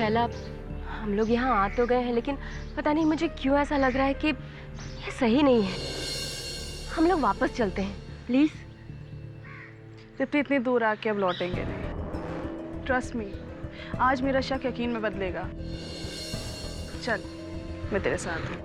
शैला, हम लोग यहाँ आ तो गए हैं, लेकिन पता नहीं मुझे क्यों ऐसा लग रहा है कि ये सही नहीं है। हम लोग वापस चलते हैं प्लीज। इतनी दूर आके अब लौटेंगे नहीं। ट्रस्ट मी, आज मेरा शक यकीन में बदलेगा। चल, मैं तेरे साथ हूँ।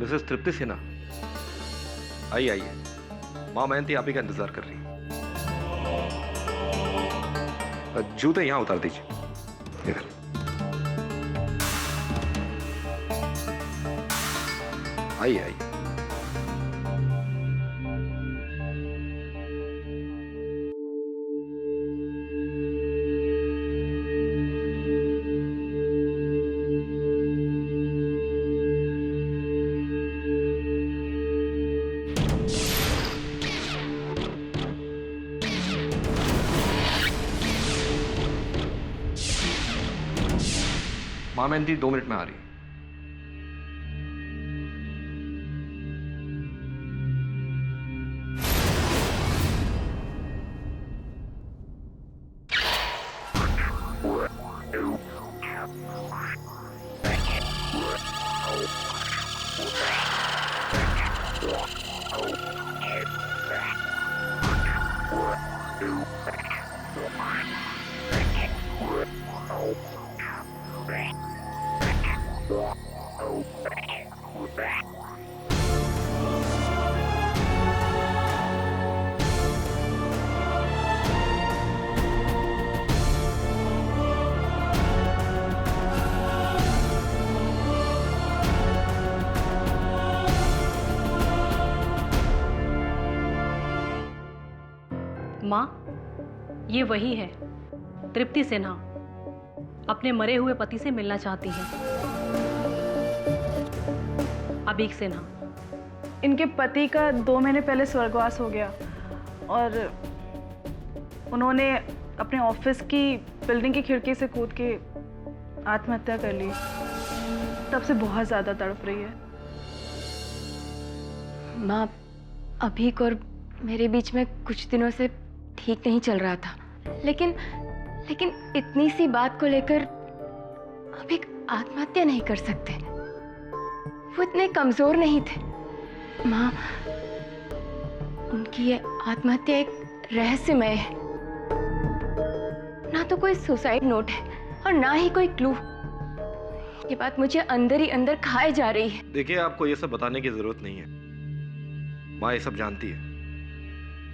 मिसेस तृप्ति सिन्हा, आइए आइए। माँ मेहंती आप ही का इंतजार कर रही है। जूते यहां उतार दीजिए। इधर आइए आइए। माँ मेहंती 2 मिनट में आ रही है। माँ, ये वही है तृप्ति सिन्हा, अपने मरे हुए पति से मिलना चाहती है। अभीक सिन्हा। इनके पति का 2 महीने पहले स्वर्गवास हो गया और उन्होंने अपने ऑफिस की बिल्डिंग की खिड़की से कूद के आत्महत्या कर ली। तब से बहुत ज्यादा तड़प रही है। माँ, अभीक और मेरे बीच में कुछ दिनों से ठीक नहीं चल रहा था, लेकिन इतनी सी बात को लेकर अभीक आत्महत्या नहीं कर सकते। वो इतने कमजोर नहीं थे। माँ, उनकी ये आत्महत्या एक रहस्यमय है। ना तो कोई सुसाइड नोट है और ना ही कोई क्लू। ये बात मुझे अंदर ही अंदर खाए जा रही है। देखिए, आपको ये सब बताने की जरूरत नहीं है। माँ ये सब जानती है।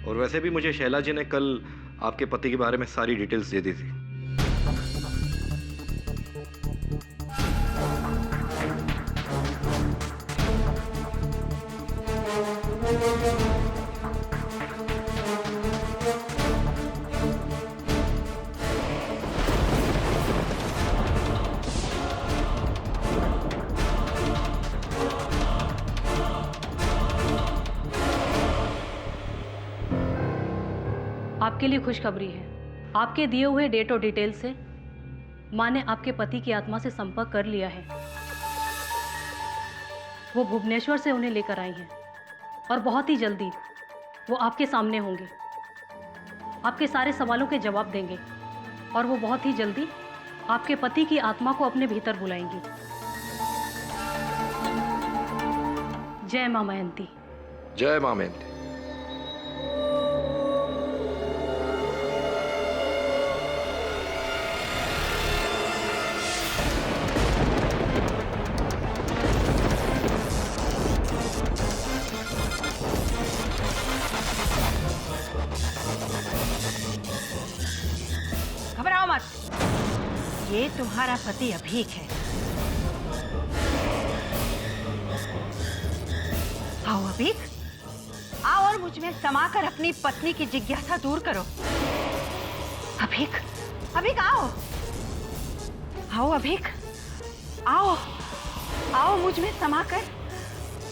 और वैसे भी मुझे शैला जी ने कल आपके पति के बारे में सारी डिटेल्स दे दी थी। आपके लिए खुशखबरी है। आपके दिए हुए डेट और डिटेल से माँ ने आपके पति की आत्मा से संपर्क कर लिया है। वो भुवनेश्वर से उन्हें लेकर आई हैं और बहुत ही जल्दी वो आपके सामने होंगे, आपके सारे सवालों के जवाब देंगे और वो बहुत ही जल्दी आपके पति की आत्मा को अपने भीतर बुलाएंगी। जय माँ मेहंती। जय माँ मेहंती। घबराओ मत, ये तुम्हारा पति अभीक है। आओ अभीक, आओ और मुझ में समाकर अपनी पत्नी की जिज्ञासा दूर करो। अभीक, अभीक आओ, आओ अभीक, आओ, आओ मुझ में समाकर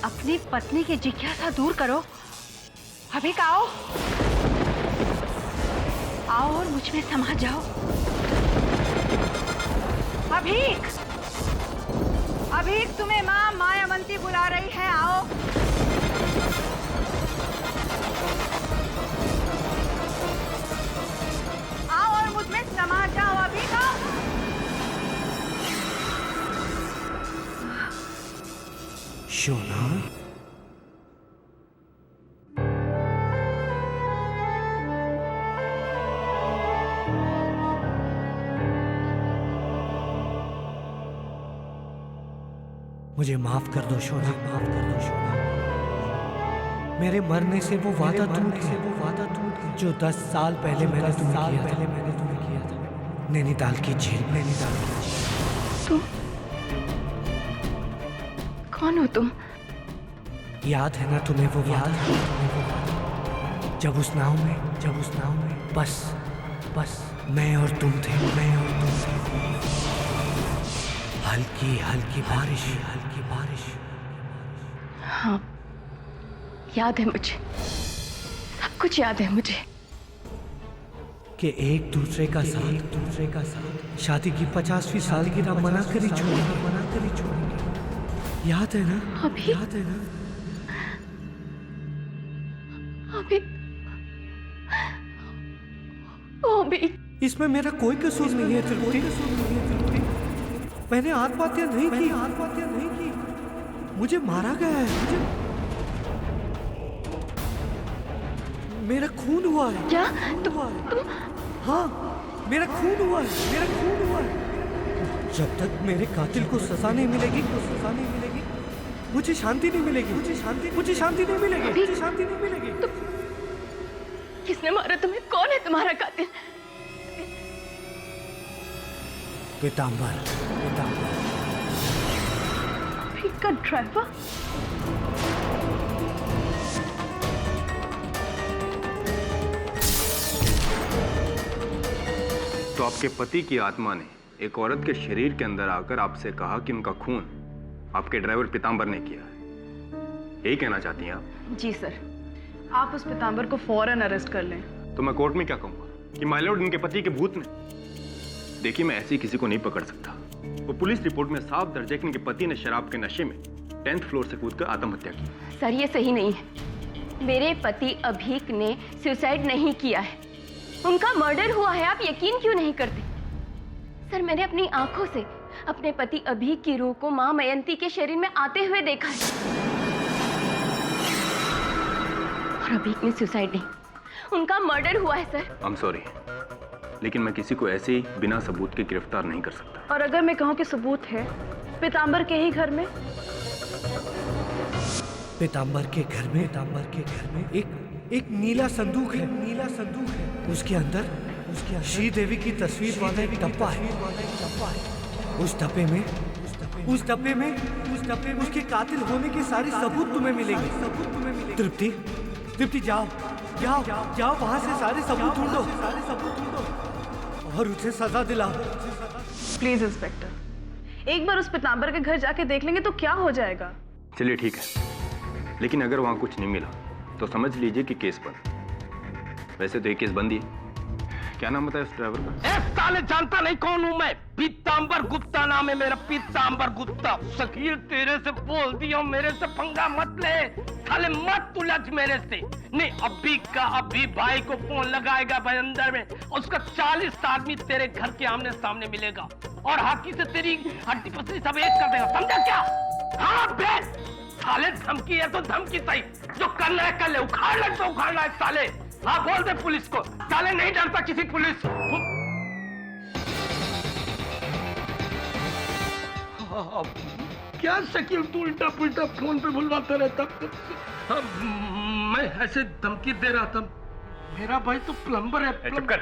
अपनी पत्नी की जिज्ञासा दूर करो अभिक आओ, आओ और मुझ में समा जाओ। अभिक, अभिक तुम्हें माँ मायावंती बुला रही है, आओ। आओ और मुझ में समा जाओ, अभिक आओ। शोना, मुझे माफ कर दो शोना, माफ कर दो शोना। मेरे मरने से वो वादा टूट गया जो 10 साल पहले मैंने तुम्हें किया था, नैनीताल की झील, नैनीताल की झील। तुम कौन हो तुम? याद है ना तुम्हें वो वादा? जब उस नाव में बस मैं और तुम थे, हल्की हल्की बारिश। हाँ, याद है मुझे, सब कुछ याद है मुझे। कि एक दूसरे का साथ शादी की 50वीं सालगिरह मना कर ही छोड़ेंगे। याद है ना? अभी? याद है ना? अभी इसमें मेरा कोई कसूर नहीं है तृप्ति। मैंने आत्महत्या नहीं की, मुझे मारा गया है। मेरा खून हुआ है। क्या? हाँ, मेरा खून हुआ है। जब तक मेरे कातिल को सजा नहीं मिलेगी, मुझे शांति नहीं मिलेगी। किसने मारा तुम्हें? कौन है तुम्हारा कातिल? पीतांबर। अभिक का ड्राइवर? तो आपके पति की आत्मा ने एक औरत के शरीर के अंदर आकर आपसे कहा कि उनका खून आपके ड्राइवर पीतांबर ने किया है। यही कहना चाहती हैं आप? जी सर, आप उस पीतांबर को फौरन अरेस्ट कर लें। तो मैं कोर्ट में क्या कहूंगा कि माय लॉर्ड इनके पति के भूत ने? देखिए, मैं ऐसी किसी को नहीं पकड़ सकता। वो पुलिस रिपोर्ट में साफ दर्ज है कि इनके पति ने शराब के नशे में 10th फ्लोर से कूदकर आत्महत्या की। सर, ये सही नहीं है। मेरे पति अभीक ने सुसाइड नहीं किया है, उनका मर्डर हुआ है। आप यकीन क्यों नहीं करते? सर, मैंने अपनी आंखों से अपने पति अभीक की रूह को मां मयंती के शरीर में आते हुए देखा है। और अभीक ने सुसाइड नहीं, उनका मर्डर हुआ है सर। आई एम सॉरी, लेकिन मैं किसी को ऐसे ही बिना सबूत के गिरफ्तार नहीं कर सकता। और अगर मैं कहूं कि सबूत है पीतांबर के ही घर में? पीतांबर के घर में एक नीला संदूक है। उसके अंदर श्री देवी की तस्वीर वाला एक डब्बा है। उस डब्बे में उसके कातिल होने के सारे सबूत तुम्हें मिलेंगे। तृप्ति, जाओ वहां से सारे सबूत ढूंढो और उसे सजा दिलाओ। प्लीज इंस्पेक्टर, एक बार उस पीतांबर के घर जाके देख लेंगे तो क्या हो जाएगा? चलिए ठीक है, लेकिन अगर वहां कुछ नहीं मिला तो समझ लीजिए कि केस बंद। वैसे तो ये केस बंद ही है। क्या नाम बताया उस ड्राइवर का? साले जानता नहीं कौन हूं मैं। पीतांबर गुप्ता नाम है मेरा, पीतांबर गुप्ता। शकील, तेरे से बोल दिया, मेरे से पंगा मत ले साले, मत उलझ मेरे से। नहीं, अभी भाई को फोन लगाएगा भाई अंदर में, उसका 40 आदमी तेरे घर के आमने सामने मिलेगा और हाथी से तेरी हड्डी पसली सब एक कर देगा, समझा क्या? हाँ बेस, साले धमकी है तो धमकी सही, जो करना है कर ले, उखाड़ना है तो उखाड़ना है साले। हाँ बोल दे पुलिस को, साले नहीं डरता किसी पुलिस। क्या शकील तू उल्टा पुल्टा फोन पे बुलवाता रहता? मैं ऐसे धमकी दे रहा था, मेरा भाई तो प्लम्बर है। चुप कर।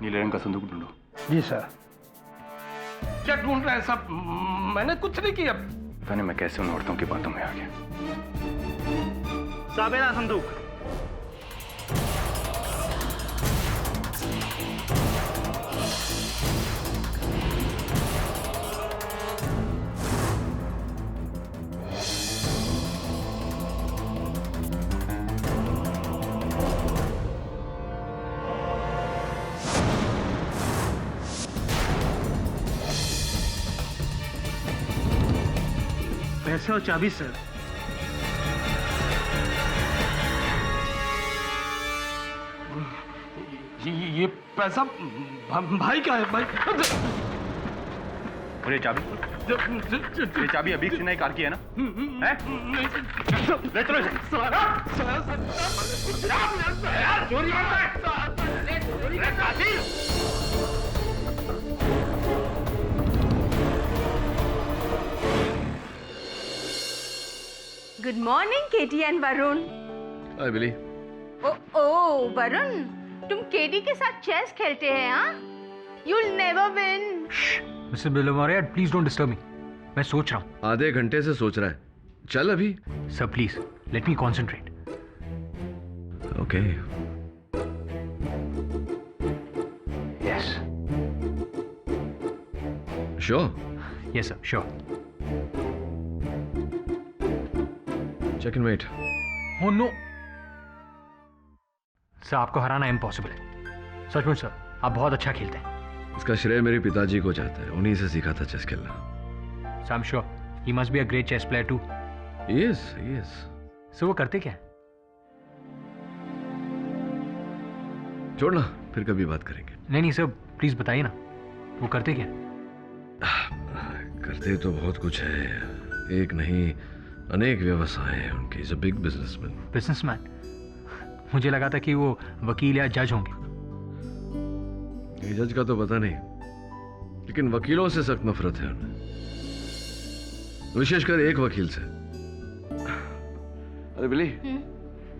नीले रंग का संदूक ढूंढो। जी सर। क्या ढूंढ रहे हैं सब? मैंने कुछ नहीं किया। पता नहीं मैं कैसे उन औरतों की बातों में आ गया। साबेरा संदूक। पैसे और चाबी सर। ये पैसा भाई का है भाई। और ये चाबी? ये चाबी अभी से नई कार की है ना? हैं? ले चलो इसे। चोरी करता है। Good morning Katie and Varun. Hi Billy. ओ वरुण, तुम केटी के साथ चेस खेलते हैं? हाँ, you'll never win. Mr Billimoria, please don't disturb me. मैं सोच रहा हूँ। आधे घंटे से सोच रहा है, चल अभी। Sir please let me concentrate. Okay. Yes sure. Yes sir, sure. Check in wait. Oh no sir, आपको हराना इम्पॉसिबल है। सचमुच सर, आप बहुत अच्छा खेलते हैं। इसका श्रेय मेरे पिताजी को जाता है, उन्हीं से सीखा था चेस खेलना। So I am sure he must be a great chess player too. Yes yes. So वो करते क्या है? छोड़ना, फिर कभी बात करेंगे। नहीं सर, प्लीज बताइए ना, वो करते क्या? करते तो बहुत कुछ है, एक नहीं अनेक व्यवसाय हैं उनके। Is a big businessman. Businessman? मुझे लगा था कि वो वकील या जज होंगे। ये जज का तो पता नहीं, लेकिन वकीलों से सख्त नफरत है उन्हें, विशेषकर एक वकील से। अरे बिली,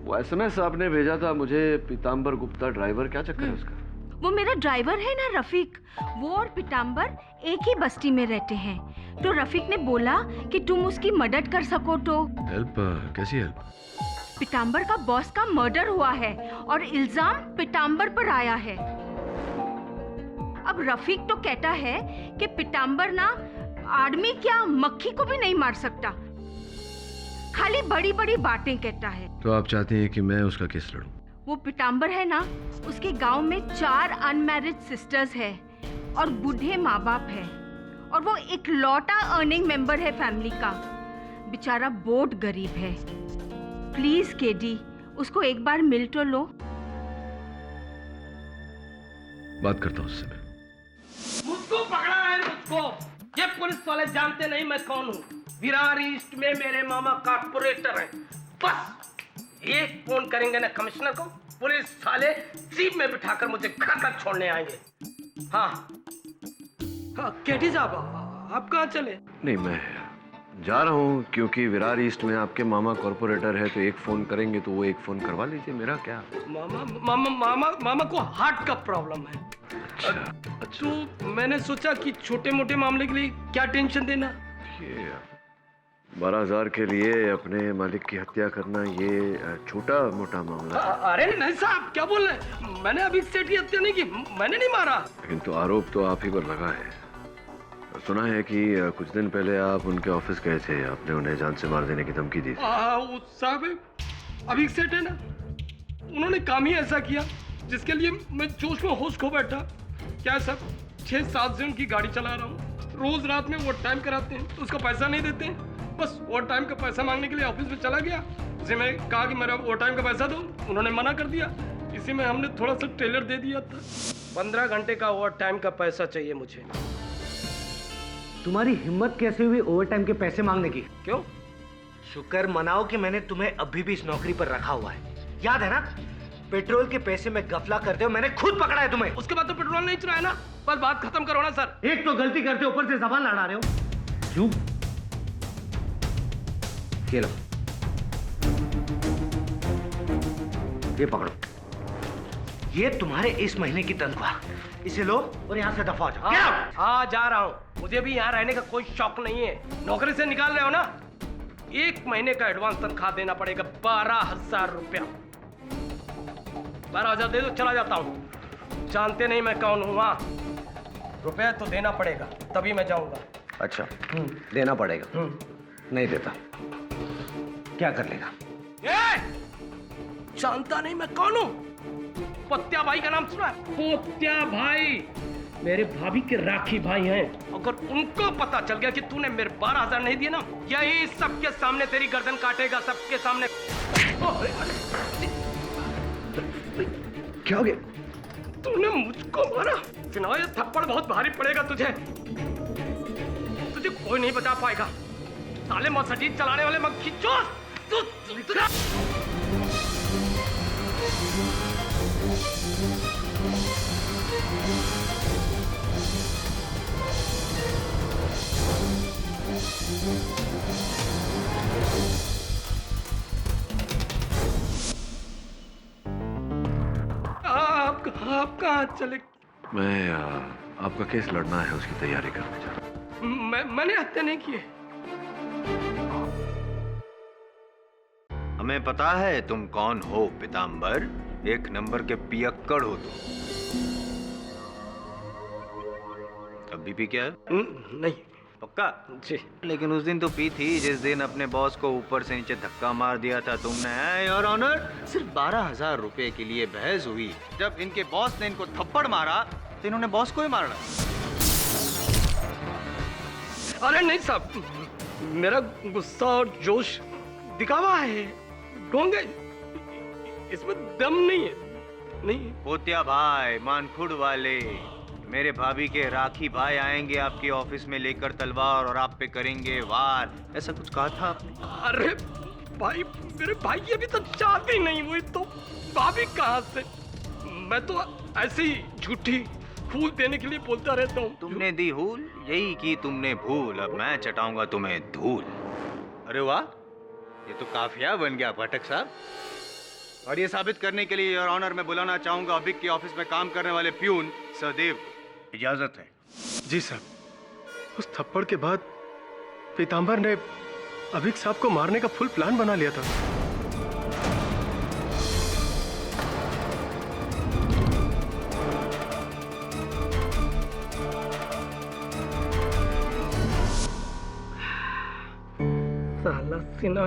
वो एसएमएस आपने भेजा था मुझे, पीतांबर गुप्ता ड्राइवर, क्या चक्कर है उसका? वो मेरा ड्राइवर है ना रफीक, वो और पीतांबर एक ही बस्ती में रहते हैं। तो रफीक ने बोला कि तुम उसकी मदद कर सको तो। हेल्प? कैसी हेल्प? पीतांबर का बॉस का मर्डर हुआ है और इल्जाम पीतांबर पर आया है। अब रफीक तो कहता है कि पीतांबर ना आदमी क्या मक्खी को भी नहीं मार सकता, खाली बड़ी बड़ी बातें कहता है। तो आप चाहती हैं कि मैं उसका केस लड़ूं? वो पीतांबर है ना, उसके गांव में 4 अनमैरिड सिस्टर्स है और बूढ़े माँ बाप है, और वो इकलौता अर्निंग मेंबर है फैमिली का। बेचारा बहुत गरीब है। प्लीज केडी, उसको एक बार मिल तो लो। बात करता हूँ उससे मैं। मुझको पकड़ा है, मुझको। ये पुलिस वाले जानते नहीं मैं कौन हूँ। विरार ईस्ट में मेरे मामा कारपोरेटर हैं। बस एक फोन करेंगे ना कमिश्नर को, पुलिस साले जीप में बिठाकर मुझे घर तक छोड़ने आएंगे। हाँ केटी साहब, आप कहाँ चले? नहीं, मैं जा रहा हूँ क्योंकि विरार ईस्ट में आपके मामा कॉर्पोरेटर है, तो एक फोन करेंगे तो वो एक फोन करवा लीजिए। मेरा क्या? मामा को हार्ट का प्रॉब्लम है। तो मैंने सोचा कि छोटे मोटे मामले के लिए क्या टेंशन देना। ये 12,000 के लिए अपने मालिक की हत्या करना, ये छोटा मोटा मामला है। अरे नहीं साहब, क्या बोल रहे हैं? मैंने अभी सेठ की हत्या नहीं की, मैंने नहीं मारा। लेकिन तो आरोप तो आप ही पर लगा है। सुना है कि कुछ दिन पहले आप उनके ऑफिस गए थे, आपने उन्हें जान से मार देने की धमकी दी थी। साहब अभी सेठ है ना, उन्होंने काम ही ऐसा किया जिसके लिए मैं जोश में होश खो बैठा। क्या सब 6-7 से उनकी गाड़ी चला रहा हूँ, रोज रात में ओवर टाइम कराते हैं तो उसका पैसा नहीं देते हैं। बस ओवर टाइम का पैसा मांगने के लिए ऑफिस में चला गया, उसे मैं कहा कि मेरा ओवर टाइम का पैसा दो, उन्होंने मना कर दिया। इसी में हमने थोड़ा सा टेलर दे दिया था। 15 घंटे का ओवर टाइम का पैसा चाहिए मुझे। तुम्हारी हिम्मत कैसे हुई ओवरटाइम के पैसे मांगने की? क्यों? शुक्र मनाओ कि मैंने तुम्हें अभी भी इस नौकरी पर रखा हुआ है। याद है ना, पेट्रोल के पैसे में गफला करते हो, मैंने खुद पकड़ा है तुम्हें। उसके बाद तो पेट्रोल नहीं चलाया ना, बस बात खत्म करो ना सर। एक तो गलती करते ऊपर से जबान लड़ा रहे हो। क्यों? ये लो, ये पकड़ो, ये तुम्हारे इस महीने की तनख्वाह, इसे लो और यहाँ से दफा हो जाओ। हाँ जा रहा हूँ, मुझे भी यहाँ रहने का कोई शौक नहीं है। नौकरी से निकाल रहे हो ना, 1 महीने का एडवांस तनख्वाह देना पड़ेगा, 12,000 रुपया। 12,000 दे दो, चला जाता हूँ। जानते नहीं मैं कौन हूँ। वहाँ रुपया तो देना पड़ेगा, तभी मैं जाऊँगा। अच्छा, देना पड़ेगा। नहीं देता, क्या कर लेगा? जानता नहीं मैं कौन हूँ? पत्या भाई का नाम सुना है? पत्या भाई, मेरे भाभी के राखी भाई हैं। अगर उनको पता चल गया कि तूने मेरे 12,000 नहीं दिए ना, यही सबके सामने तेरी गर्दन काटेगा, सबके सामने। क्या हो गया? तूने मुझको मारा। सिन्हा, ये थप्पड़ बहुत भारी पड़ेगा तुझे। तुझे कोई नहीं बचा पाएगा। साले मर्सिडीज चलाने वाले मक्खी चोर। तू आप कहाँ चले? मैं आपका केस लड़ना है, उसकी तैयारी करने जा रहा हूं। मैंने हत्या नहीं की है। हमें पता है तुम कौन हो पीताम्बर। एक नंबर के पियक्कड़ हो तुम। अभी भी क्या है? नहीं। पक्का? जी। लेकिन उस दिन तो पी थी जिस दिन अपने बॉस को ऊपर से नीचे धक्का मार दिया था तुमने। योर ऑनर, सिर्फ 12,000 रुपए के लिए बहस हुई। जब इनके बॉस ने इनको थप्पड़ मारा तो इन्होंने बॉस को ही मारना। अरे नहीं साहब, मेरा गुस्सा और जोश दिखावा है, ढोंगे। इसमें दम नहीं है। नहीं। पोतिया भाई, मानखुड़ वाले, मेरे भाभी के राखी भाई आएंगे आपके ऑफिस में लेकर तलवार और आप पे करेंगे वार, ऐसा कुछ कहा था आपने? अरे भाई, मेरे भाई की अभी तो शादी नहीं हुई तो भाभी कहाँ से? मैं तो ऐसे ही झूठी फूल देने के लिए बोलता रहता हूँ। तुमने दी हूल, यही की तुमने भूल। अब मैं चटाऊंगा तुम्हें धूल। अरे वाह, ये तो काफिया बन गया पाठक साहब। और ये साबित करने के लिए योर ऑनर मैं बुलाना चाहूंगा अभिक के ऑफिस में काम करने वाले प्यून सहदेव को। इजाजत है? जी साहब। उस थप्पड़ के बाद पीताम्बर ने अभिक साहब को मारने का फुल प्लान बना लिया था। साला सिन्हा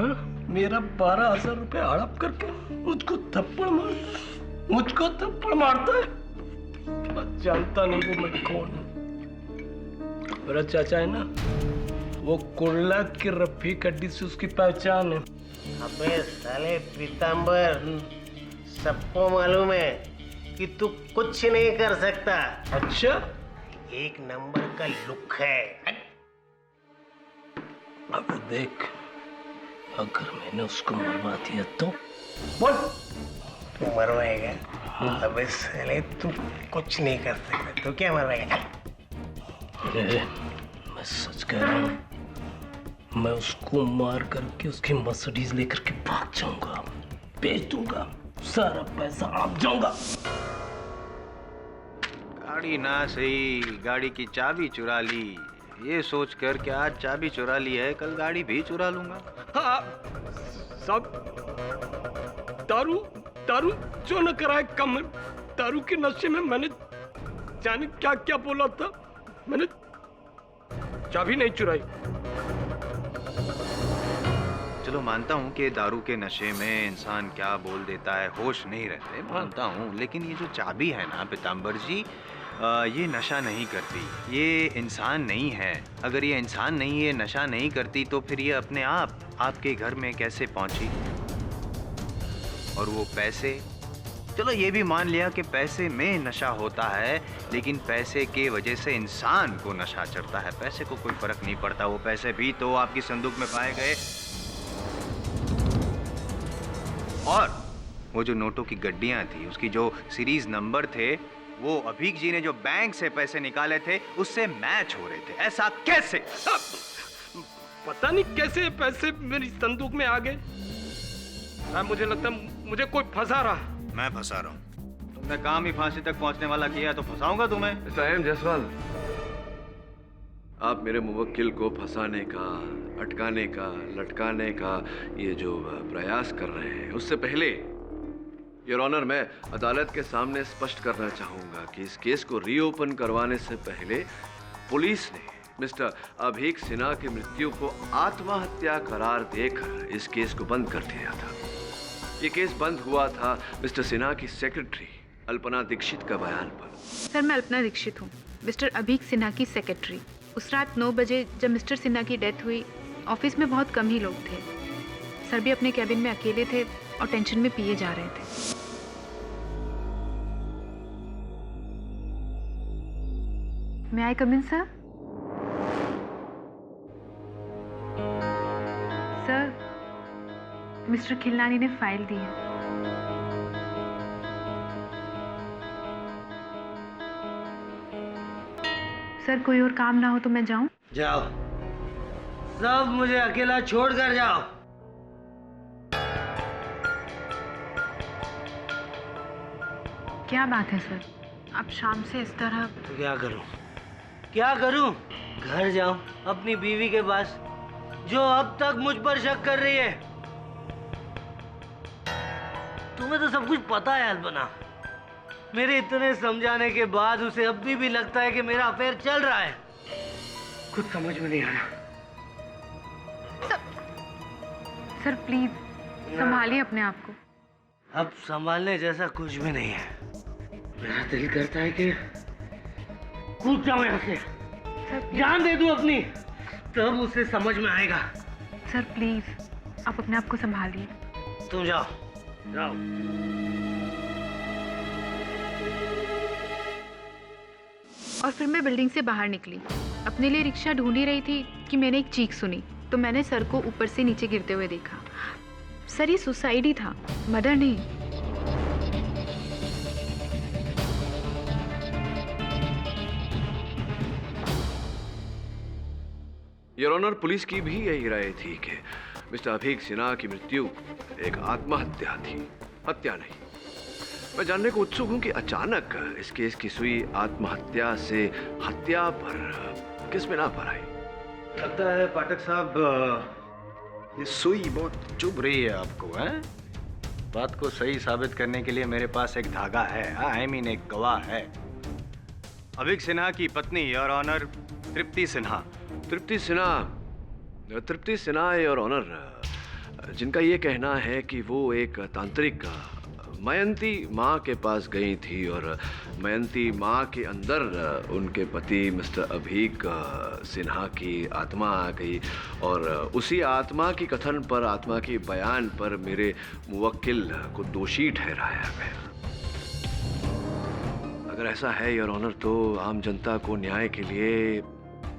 मेरा 12,000 रुपए हड़प करके मुझको थप्पड़ मारता है। जानता नहीं वो मैं कौन हूँ। मेरा चाचा है ना, वो कुर्ला की रफीक हड्डी से उसकी पहचान है। अबे साले पीताम्बर, सबको मालूम है कि तू कुछ नहीं कर सकता। अच्छा? एक नंबर का लुक है। अब देख, अगर मैंने उसको मरवा दिया तो बोल। तू मरवाएगा? अबे साले तू कुछ नहीं कर सकता। तू क्या मरवाएगा? मैं सच कह रहा हूँ, मैं उसको मार करके उसकी मर्सिडीज लेकर के भाग जाऊंगा, बेच दूंगा, सारा पैसा आप जाऊंगा। गाड़ी ना सही, गाड़ी की चाबी चुरा ली। ये सोच कर कि आज चाबी चुरा ली है, कल गाड़ी भी चुरा लूंगा। हाँ, सब दारू जो न कराए कम। दारू के नशे में मैंने जाने क्या क्या बोला था। मैंने चाबी नहीं चुराई। चलो मानता हूँ कि दारू के नशे में इंसान क्या बोल देता है, होश नहीं रहते, मानता हूँ। लेकिन ये जो चाबी है ना पीताम्बर जी, ये नशा नहीं करती, ये इंसान नहीं है। अगर ये इंसान नहीं है, नशा नहीं करती, तो फिर ये अपने आप आपके घर में कैसे पहुंची? और वो पैसे, चलो ये भी मान लिया कि पैसे में नशा होता है, लेकिन पैसे के वजह से इंसान को नशा चढ़ता है। पैसे को कोई फर्क नहीं पड़ता, वो पैसे भी तो आपकी संदूक में पाए गए। और वो जो नोटों की गड्डियां थी, उसकी जो सीरीज नंबर थे, वो अभीक जी ने जो बैंक से पैसे निकाले थे उससे मैच हो रहे थे। ऐसा कैसे? पता नहीं कैसे पैसे मेरी संदूक में आ गए। मुझे लगता मुझे कोई फंसा रहा। मैं फंसा रहा हूँ? तुमने काम ही फांसी तक पहुंचने वाला किया तो फंसाऊंगा तुम्हें। साहिब जायसवाल, आप मेरे मुवक्किल को फंसाने का, अटकाने का, लटकाने का ये जो प्रयास कर रहे हैं, उससे पहले योर ऑनर मैं अदालत के सामने स्पष्ट करना चाहूंगा कि इस केस को रीओपन करवाने से पहले पुलिस ने मिस्टर अभीक सिन्हा की मृत्यु को आत्महत्या करार देकर इस केस को बंद कर दिया था। ये केस बंद हुआ था मिस्टर सिन्हा की सेक्रेटरी अल्पना दीक्षित का बयान पर। सर, मैं अल्पना दीक्षित हूँ। मिस्टर अभीक सिन्हा की सेक्रेटरी। उस रात 9 बजे जब मिस्टर सिन्हा की डेथ हुई, ऑफिस में बहुत कम ही लोग थे। सर भी अपने कैबिन में अकेले थे और टेंशन में पिए जा रहे थे। May I come in, sir? Sir, mister Khilnani ने फाइल दी है। सर, कोई और काम ना हो तो मैं जाऊं? जाओ, सब मुझे अकेला छोड़कर जाओ। क्या बात है सर, आप शाम से इस तरह? तो क्या करूं? क्या करूं? घर जाऊं अपनी बीवी के पास, जो अब तक मुझ पर शक कर रही है। तुम्हें तो सब कुछ पता है अल्पना। मेरे इतने समझाने के बाद उसे अभी भी लगता है कि मेरा अफेयर चल रहा है। कुछ समझ में नहीं आ रहा। सर प्लीज संभालिए अपने आप को। अब संभालने जैसा कुछ भी नहीं है। मेरा दिल करता है कि कूद जाऊं यहाँ से, जान दे दूं अपनी, तब उसे समझ में आएगा। सर प्लीज आप अपने आप को संभालिए। तुम जाओ, जाओ। और फिर मैं बिल्डिंग से बाहर निकली, अपने लिए रिक्शा ढूंढ ही रही थी कि मैंने एक चीख सुनी, तो मैंने सर को ऊपर से नीचे गिरते हुए देखा। सर ये सुसाइड ही था, मर्डर नहीं। योर ऑनर, पुलिस की भी यही राय थी कि मिस्टर अभीक सिन्हा की मृत्यु एक आत्महत्या थी, हत्या नहीं। मैं जानने को उत्सुक हूं कि अचानक इस केस की सुई आत्महत्या से हत्या पर किस बिना पर आई? लगता है पाठक साहब ये सुई बहुत चुभ रही है आपको, हैं? बात को सही साबित करने के लिए मेरे पास एक धागा है, आई मीन एक गवाह है। अभीक सिन्हा की पत्नी your honour Tripti Sinha. Tripti Sinha your honour, जिनका ये कहना है कि वो एक तांत्रिक मयंती माँ के पास गई थी और मयंती माँ के अंदर उनके पति मिस्टर अभीक सिन्हा की आत्मा आ गई और उसी आत्मा की कथन पर, आत्मा की बयान पर मेरे मुवक्किल को दोषी ठहराया गया। अगर ऐसा है योर ऑनर, तो आम जनता को न्याय के लिए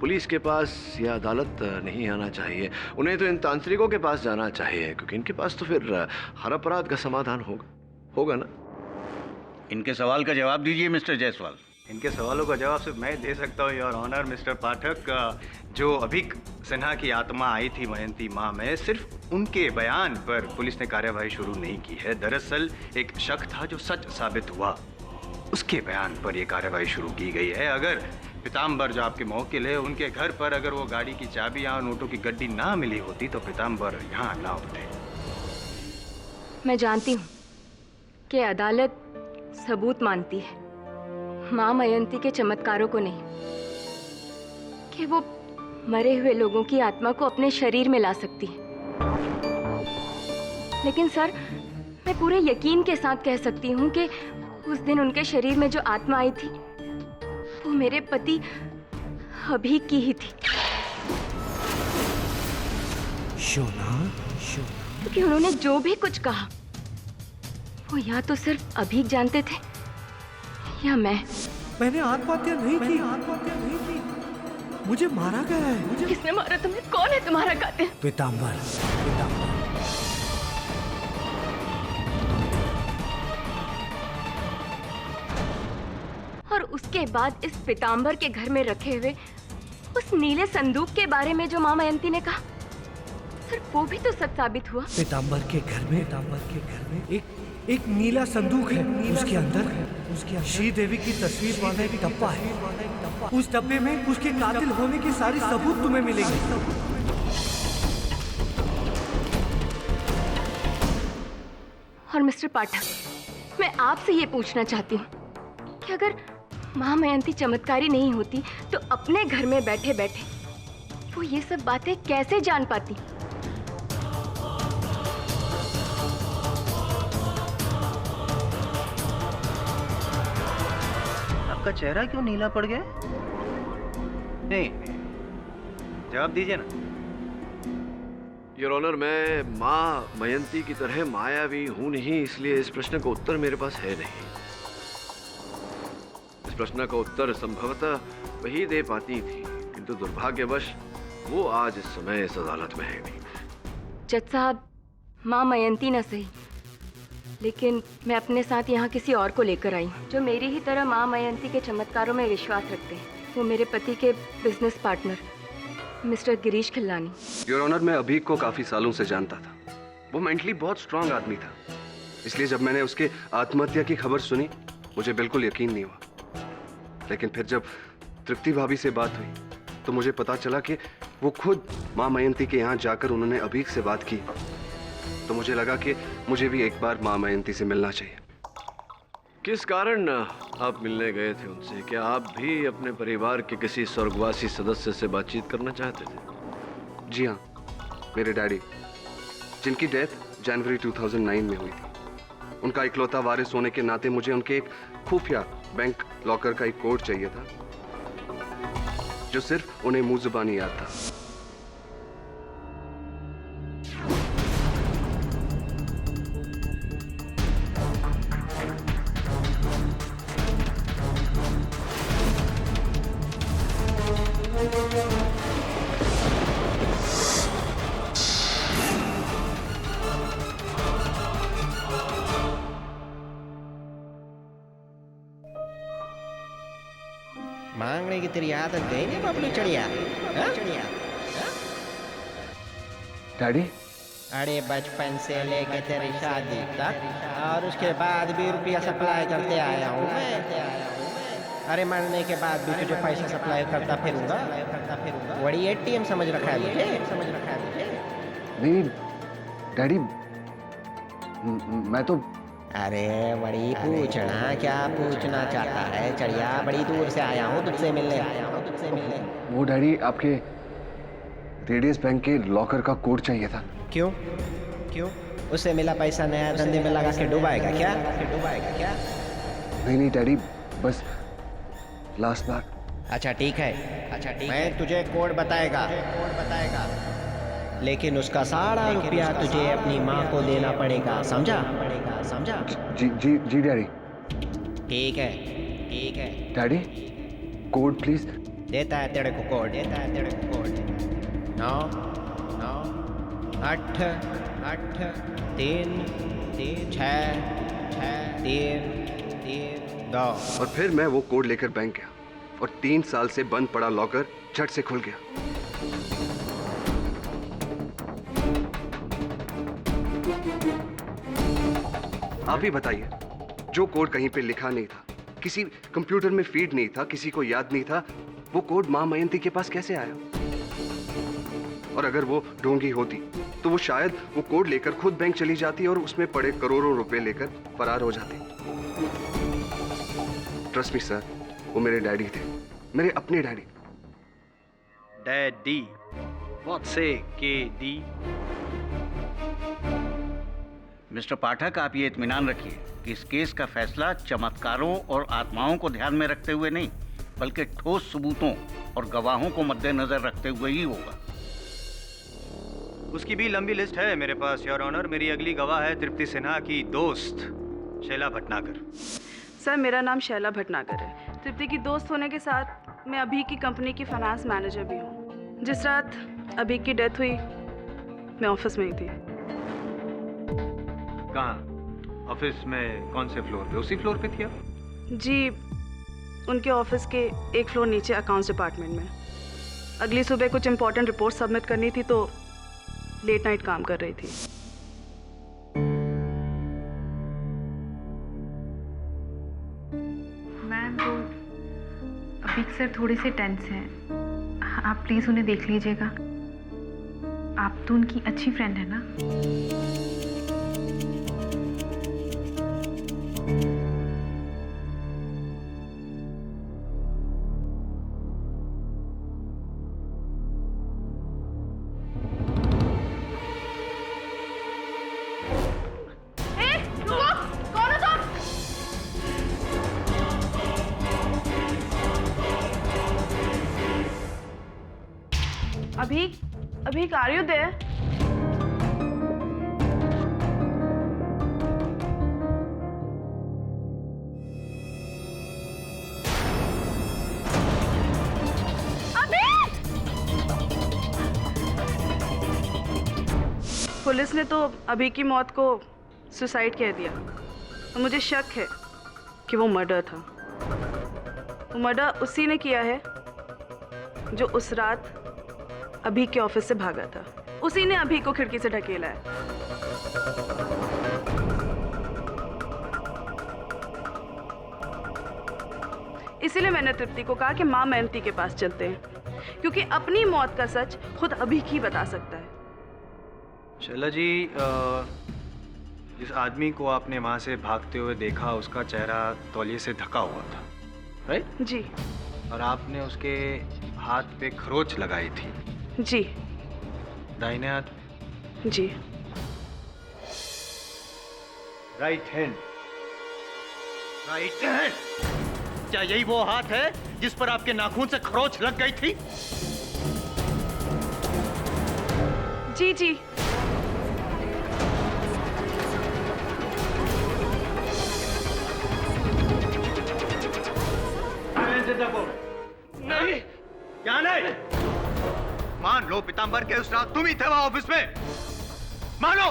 पुलिस के पास या अदालत नहीं आना चाहिए, उन्हें तो इन तांत्रिकों के पास जाना चाहिए, क्योंकि इनके पास तो फिर हर अपराध का समाधान होगा ना। इनके सवाल का जवाब दीजिए मिस्टर जायसवाल। इनके सवालों का जवाब सिर्फ मैं दे सकता हूँ योर ऑनर मिस्टर पाठक। जो अभीक सिन्हा की आत्मा आई थी मयंती माँ में, सिर्फ उनके बयान पर पुलिस ने कार्यवाही शुरू नहीं की है। दरअसल एक शक था जो सच साबित हुआ, उसके बयान पर यह कार्यवाही शुरू की गई है। अगर पीताम्बर जो आपके मौकिल है, उनके घर पर अगर वो गाड़ी की चाबी या नोटों की गड्डी ना मिली होती तो पीताम्बर यहाँ ना होते। मैं जानती हूँ कि अदालत सबूत मानती है, माँ मयंती के चमत्कारों को नहीं, कि वो मरे हुए लोगों की आत्मा को अपने शरीर में ला सकती है। लेकिन सर, मैं पूरे यकीन के साथ कह सकती हूँ कि उस दिन उनके शरीर में जो आत्मा आई थी वो मेरे पति अभीक की ही थी। शोना, क्योंकि उन्होंने जो भी कुछ कहा वो या तो सिर्फ अभीक जानते थे या मैंने आत्महत्या नहीं की, मुझे मारा गया है। किसने मारा तुम्हें? कौन है तुम्हारा कातिल? पीताम्बर। और उसके बाद इस पीताम्बर के घर में रखे हुए उस नीले संदूक के बारे में जो माँ मयंती ने कहा, सिर्फ वो भी तो सच साबित हुआ। पीताम्बर के घर में एक नीला संदूक है, उसके अंदर श्रीदेवी की तस्वीर वाला एक डब्बा है। उस डब्बे में उसके कातिल होने के सारे सबूत तुम्हें मिलेंगे। और मिस्टर पाठक, मैं आपसे ये पूछना चाहती हूँ कि अगर माँ मयंती चमत्कारी नहीं होती तो अपने घर में बैठे बैठे वो ये सब बातें कैसे जान पाती? आपका चेहरा क्यों नीला पड़ गया? नहीं, जवाब दीजिए ना। योर ऑनर, मैं माँ मयंती की तरह मायावी हूं नहीं, इसलिए इस प्रश्न का उत्तर मेरे पास है नहीं। इस प्रश्न का उत्तर संभवतः वही दे पाती थी, किंतु दुर्भाग्यवश वो आज इस समय इस अदालत में है नहीं। जज साहब, माँ मयंती न सही, लेकिन मैं अपने साथ यहाँ किसी और को लेकर आई हूँ जो मेरी ही तरह माँ मयंती के चमत्कारों में विश्वास रखते हैं। वो मेरे पति के business partner Mr Girish Khillani. Your honour, मैं अभीक को काफी सालों से जानता था। वो मेंटली बहुत स्ट्रांग आदमी था, इसलिए जब मैंने उसके आत्महत्या की खबर सुनी मुझे बिल्कुल यकीन नहीं हुआ। लेकिन फिर जब तृप्ति भाभी से बात हुई तो मुझे पता चला कि वो खुद माँ मयंती के यहाँ जाकर उन्होंने अभीक से बात की। तो मुझे लगा कि मुझे भी एक बार माँ मयंती से मिलना चाहिए। किस कारण आप मिलने गए थे उनसे? क्या आप भी अपने परिवार के किसी स्वर्गवासी सदस्य से बातचीत करना चाहते थे? जी हाँ, मेरे डैडी, जिनकी डेथ जनवरी 2009 में हुई थी। उनका इकलौता वारिस होने के नाते मुझे उनके एक खुफिया बैंक लॉकर का एक कोड चाहिए था जो सिर्फ उन्हें मुंह जुबानी याद था। मांगने की तेरी आदत गई नहीं बबलू चढ़िया? डैडी, अरे बचपन से लेके तेरी शादी तक और उसके बाद भी रुपया सप्लाई करते आया हूँ मैं। अरे मरने के बाद भी तुझे पैसा सप्लाई करता फिरूंगा। बड़ी एटीएम समझ रखा है मुझे। नहीं डैडी, मैं तो अरे बड़ी पूछना, क्या पूछना चाहता है चढ़िया? बड़ी दूर से आया हूँ तुझसे मिलने। वो डैडी, आपके रेडियस बैंक के लॉकर का कोड चाहिए था। क्यों? उससे मिला पैसा नया धंधे में लगा के डुबाएगा क्या? नहीं डैडी, बस लास्ट बार। अच्छा ठीक है, मैं तुझे कोड बताएगा, लेकिन उसका सारा रुपया तुझे अपनी माँ को देना पड़ेगा, समझा? जी डैडी। ठीक है डैडी, कोड प्लीज। देता है तेरे को कोड। 9 8 3 6 3 2। और फिर मैं वो कोड लेकर बैंक गया और 3 साल से बंद पड़ा लॉकर झट से खुल गया। आप ही बताइए, जो कोड कहीं पे लिखा नहीं था, किसी कंप्यूटर में फीड नहीं था, किसी को याद नहीं था, वो कोड मां मयंती के पास कैसे आया? और अगर वो ढोंगी होती तो वो शायद वो कोड लेकर खुद बैंक चली जाती और उसमें पड़े करोड़ों रुपए लेकर फरार हो जाती। ट्रस्ट मी सर, वो मेरे डैडी थे, मेरे अपने डैडी। डैडी, व्हाट से KD? मिस्टर पाठक, आप ये इत्मीनान रखिए कि इस केस का फैसला चमत्कारों और आत्माओं को ध्यान में रखते हुए नहीं, बल्कि ठोस सबूतों और गवाहों को मद्देनजर रखते हुए ही होगा। उसकी भी लंबी लिस्ट है मेरे पास, योर ऑनर। मेरी अगली गवाह है तृप्ति सिन्हा की दोस्त शैला भटनागर। सर, मेरा नाम शैला भटनागर है। तृप्ति की दोस्त होने के साथ मैं अभी की कंपनी की फाइनेंस मैनेजर भी हूँ। जिस रात अभी की डेथ हुई मैं ऑफिस में ही थी। कहाँ? ऑफिस में? कौन से फ्लोर पे? उसी फ्लोर पे थी आप? जी, उनके ऑफिस के एक फ्लोर नीचे अकाउंट्स डिपार्टमेंट में। अगली सुबह कुछ इंपॉर्टेंट रिपोर्ट सबमिट करनी थी तो लेट नाइट काम कर रही थी। मैम, वो अभी सर थोड़े से टेंस हैं, आप प्लीज़ उन्हें देख लीजिएगा। आप तो उनकी अच्छी फ्रेंड है ना? अभी आर यू देयर? पुलिस ने तो अभी की मौत को सुसाइड कह दिया और मुझे शक है कि वो मर्डर था। वो मर्डर उसी ने किया है जो उस रात अभी के ऑफिस से भागा था। उसी ने अभी को खिड़की से ढकेला है। इसीलिए मैंने तृप्ति को कहा कि माँ मेहनती के पास चलते हैं, क्योंकि अपनी मौत का सच खुद अभी ही बता सकता है। शैला जी, जिस आदमी को आपने वहां से भागते हुए देखा उसका चेहरा तौलिए से ढका हुआ था, राइट? जी। और आपने उसके हाथ पे खरोच लगाई थी? जी। दाहिने हाथ? जी। Right hand? Right hand? क्या यही वो हाथ है जिस पर आपके नाखून से खरोच लग गई थी? जी जी। नहीं। क्या नहीं? मान लो पीतांबर के उस रात तुम ही थे वहां ऑफिस में। मानो।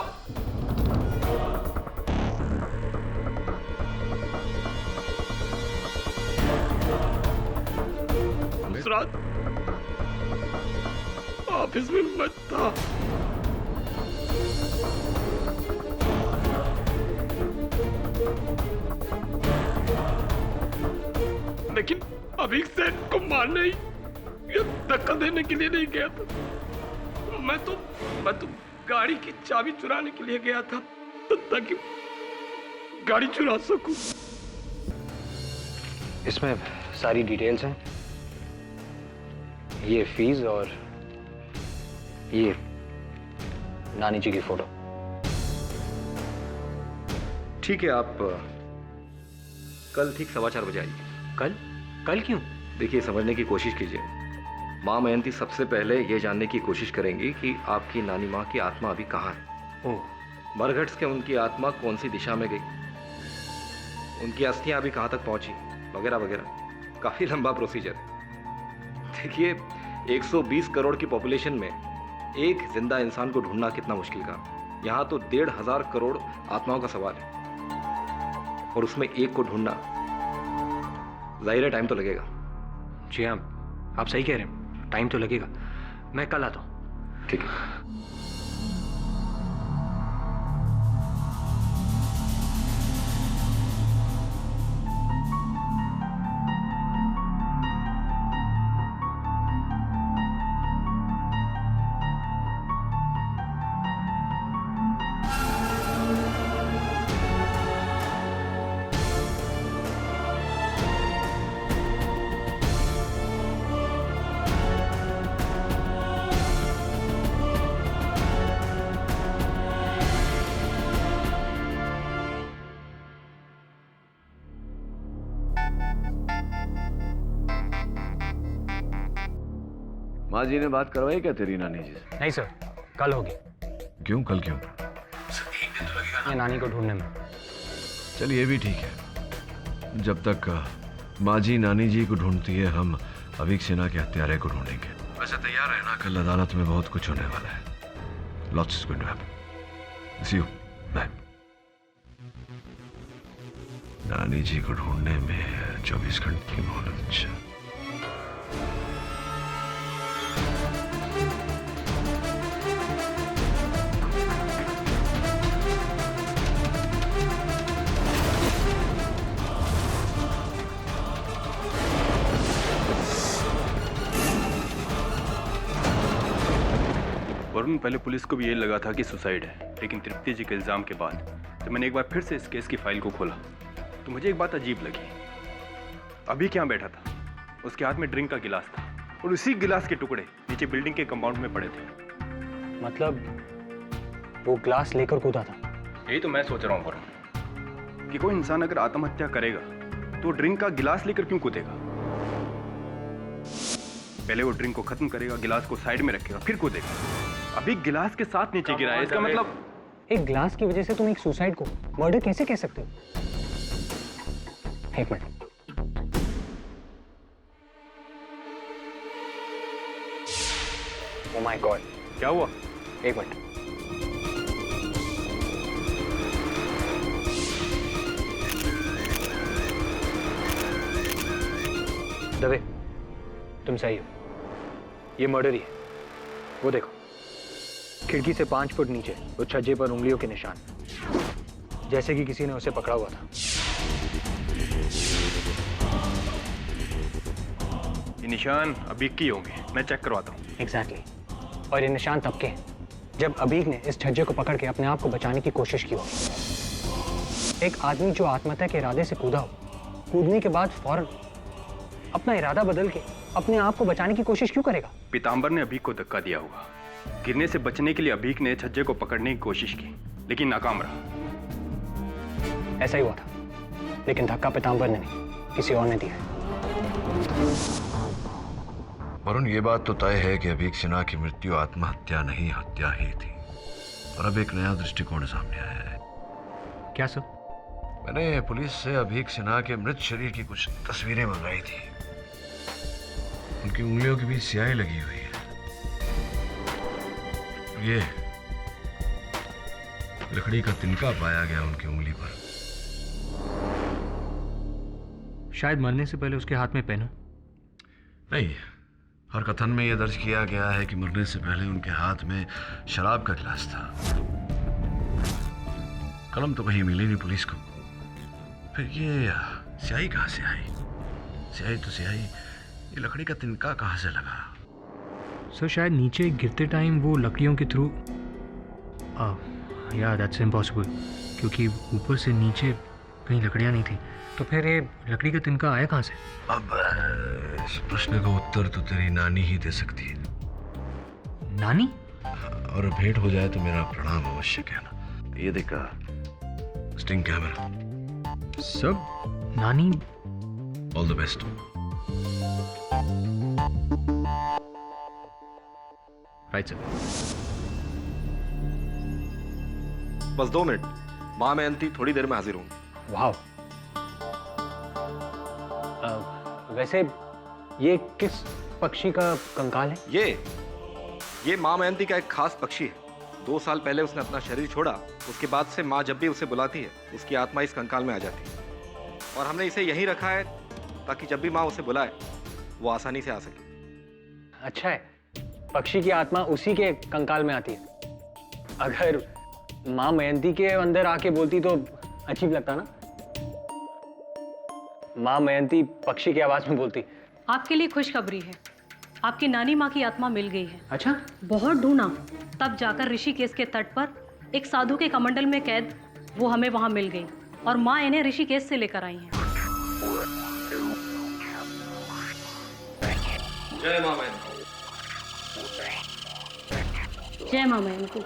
उस रात ऑफिस में मैं था। लेकिन अभी सेठ को मारने या धक्का देने के लिए नहीं गया था। मैं तो गाड़ी की चाबी चुराने के लिए गया था, ताकि गाड़ी चुरा सकूं। इसमें सारी डिटेल्स हैं, ये फीस और ये नानी जी की फोटो। ठीक है, आप कल ठीक 4:15 बजे आइए। कल क्यों? देखिए, समझने की कोशिश कीजिए। माँ मेहनती सबसे पहले ये जानने की कोशिश करेंगी कि आपकी नानी माँ की आत्मा अभी कहाँ है। ओह। मरघट्स के उनकी आत्मा कौन सी दिशा में गई, उनकी अस्थियाँ अभी कहाँ तक पहुँची, वगैरह वगैरह। काफ़ी लंबा प्रोसीजर है। देखिए, 120 करोड़ की पॉपुलेशन में एक जिंदा इंसान को ढूंढना कितना मुश्किल का। यहाँ तो 1,500 करोड़ आत्माओं का सवाल है, और उसमें एक को ढूंढना जाहिर है टाइम तो लगेगा। जी हाँ, आप सही कह रहे हैं, टाइम तो लगेगा। मैं कल आता हूँ। ठीक है। माँ जी ने बात करवाई क्या तेरी नानी जी से? नहीं सर, कल होगी। क्यों? कल क्यों? ये नानी को ढूंढने में। चलिए, ये भी ठीक है। जब तक माँ जी नानी जी को ढूंढती है, हम अभिक सिन्हा के हत्यारे को ढूंढेंगे। वैसे तैयार रहना, कल अदालत में बहुत कुछ होने वाला है। Lots is going to happen. See you. Bye. नानी जी को ढूंढने में 24 घंटे की मोहलत। वरुण, पहले पुलिस को भी ये लगा था कि सुसाइड है, लेकिन तृप्ति जी के इल्जाम के बाद जब मैंने एक बार फिर से इस केस की फाइल को खोला तो मुझे एक बात अजीब लगी। अभी क्या बैठा था, उसके हाथ में ड्रिंक का गिलास था, और उसी गिलास के टुकड़े नीचे बिल्डिंग के कंपाउंड में पड़े थे। मतलब वो ग्लास लेकर कूदा था? यही तो मैं सोच रहा हूँ वरुण, कि कोई इंसान अगर आत्महत्या करेगा तो ड्रिंक का गिलास लेकर क्यों कूदेगा? पहले वो ड्रिंक को खत्म करेगा, गिलास को साइड में रखेगा, फिर कूदेगा। अभी गिलास के साथ नीचे गिरा है, इसका मतलब एक ग्लास की वजह से तुम एक सुसाइड को मर्डर कैसे कह सकते हो? एक मिनट। ओह माय गॉड, क्या हुआ? एक मिनट। दवे, तुम सही हो, ये मर्डर ही है। वो देखो, खिड़की से 5 फुट नीचे उस छज्जे पर उंगलियों के निशान, जैसे कि किसी ने उसे पकड़ा हुआ था। ये निशान अबीक की होंगे, मैं चेक करवाता हूँ। एग्जैक्टली। और ये निशान तब के हैं जब अबीक ने इस छज्जे को पकड़ के अपने आप को बचाने की कोशिश की होगी। एक आदमी जो आत्महत्या के इरादे से कूदा हो, कूदने के बाद फौरन अपना इरादा बदल के अपने आप को बचाने की कोशिश क्यों करेगा? पीतांबर ने अबीक को धक्का दिया होगा। गिरने से बचने के लिए अबीक ने छज्जे को पकड़ने की कोशिश की, लेकिन नाकाम रहा। ऐसा ही हुआ था, लेकिन धक्का पीतांबर ने नहीं, किसी और ने दिया है। वरुण, ये बात तो तय है कि अबीक सिन्हा की मृत्यु आत्महत्या नहीं, हत्या ही थी। और अब एक नया दृष्टिकोण सामने आया है। क्या सर? मैंने पुलिस से अबीक सिन्हा के मृत शरीर की कुछ तस्वीरें मंगाई थी। उनकी उंगलियों के बीच स्याही लगी हुई है। ये लकड़ी का तिनका पाया गया उनकी उंगली पर। शायद मरने से पहले उसके हाथ में पेन हो। नहीं, हर कथन में यह दर्ज किया गया है कि मरने से पहले उनके हाथ में शराब का गिलास था। कलम तो कहीं मिली नहीं पुलिस को। फिर ये स्याही कहाँ से आई? स्याही तो स्याही, ये लकड़ी का तिनका कहाँ से लगा? सर शायद नीचे गिरते टाइम वो लकड़ियों के थ्रू, या दैट्स इम्पॉसिबल, क्योंकि ऊपर से नीचे कहीं लकड़ियाँ नहीं थी। तो फिर ये लकड़ी का तिनका आया कहाँ से? अब इस प्रश्न का उत्तर तो तेरी नानी ही दे सकती है। नानी? और भेंट हो जाए तो मेरा प्रणाम अवश्य कहना। ये देखा स्टिंग कैमरा। सब नानी। All the best. Right sir. बस 2 मिनट, माँ मैं अंती थोड़ी देर में हाजिर हूँ। वाह। वैसे ये किस पक्षी का कंकाल है? ये माँ मयंती का एक खास पक्षी है। 2 साल पहले उसने अपना शरीर छोड़ा। उसके बाद से माँ जब भी उसे बुलाती है, उसकी आत्मा इस कंकाल में आ जाती है। और हमने इसे यहीं रखा है ताकि जब भी माँ उसे बुलाए वो आसानी से आ सके। अच्छा है, पक्षी की आत्मा उसी के कंकाल में आती है। अगर माँ मयंती के अंदर आके बोलती तो अजीब लगता ना। माँ मयंती पक्षी की आवाज में बोलती। आपके लिए खुशखबरी है, आपकी नानी माँ की आत्मा मिल गई है। अच्छा? बहुत ढूंढा, तब जाकर ऋषिकेश के तट पर एक साधु के कमंडल में कैद वो हमें वहां मिल गई और माँ इन्हें ऋषिकेश से लेकर आई हैं। जय माँ मयंती। जय माँ मयंती।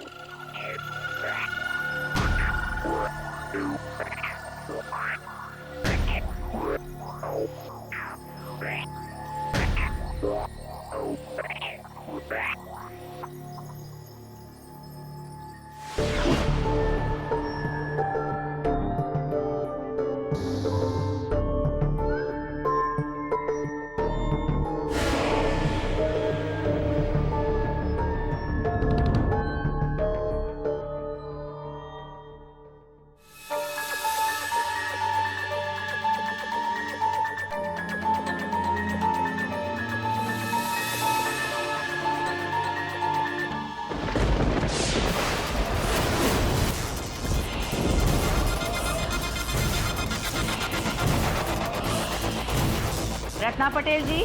रत्ना पटेल जी,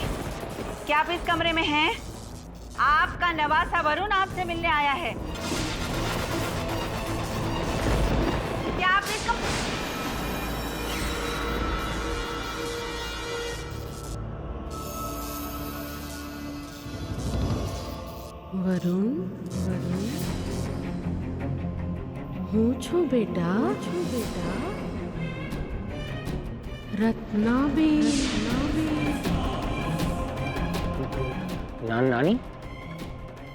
क्या आप इस कमरे में हैं? आपका नवासा वरुण आपसे मिलने आया है। क्या आप इस वरुण, હું છું બેટા, રત્નાબેન। नानी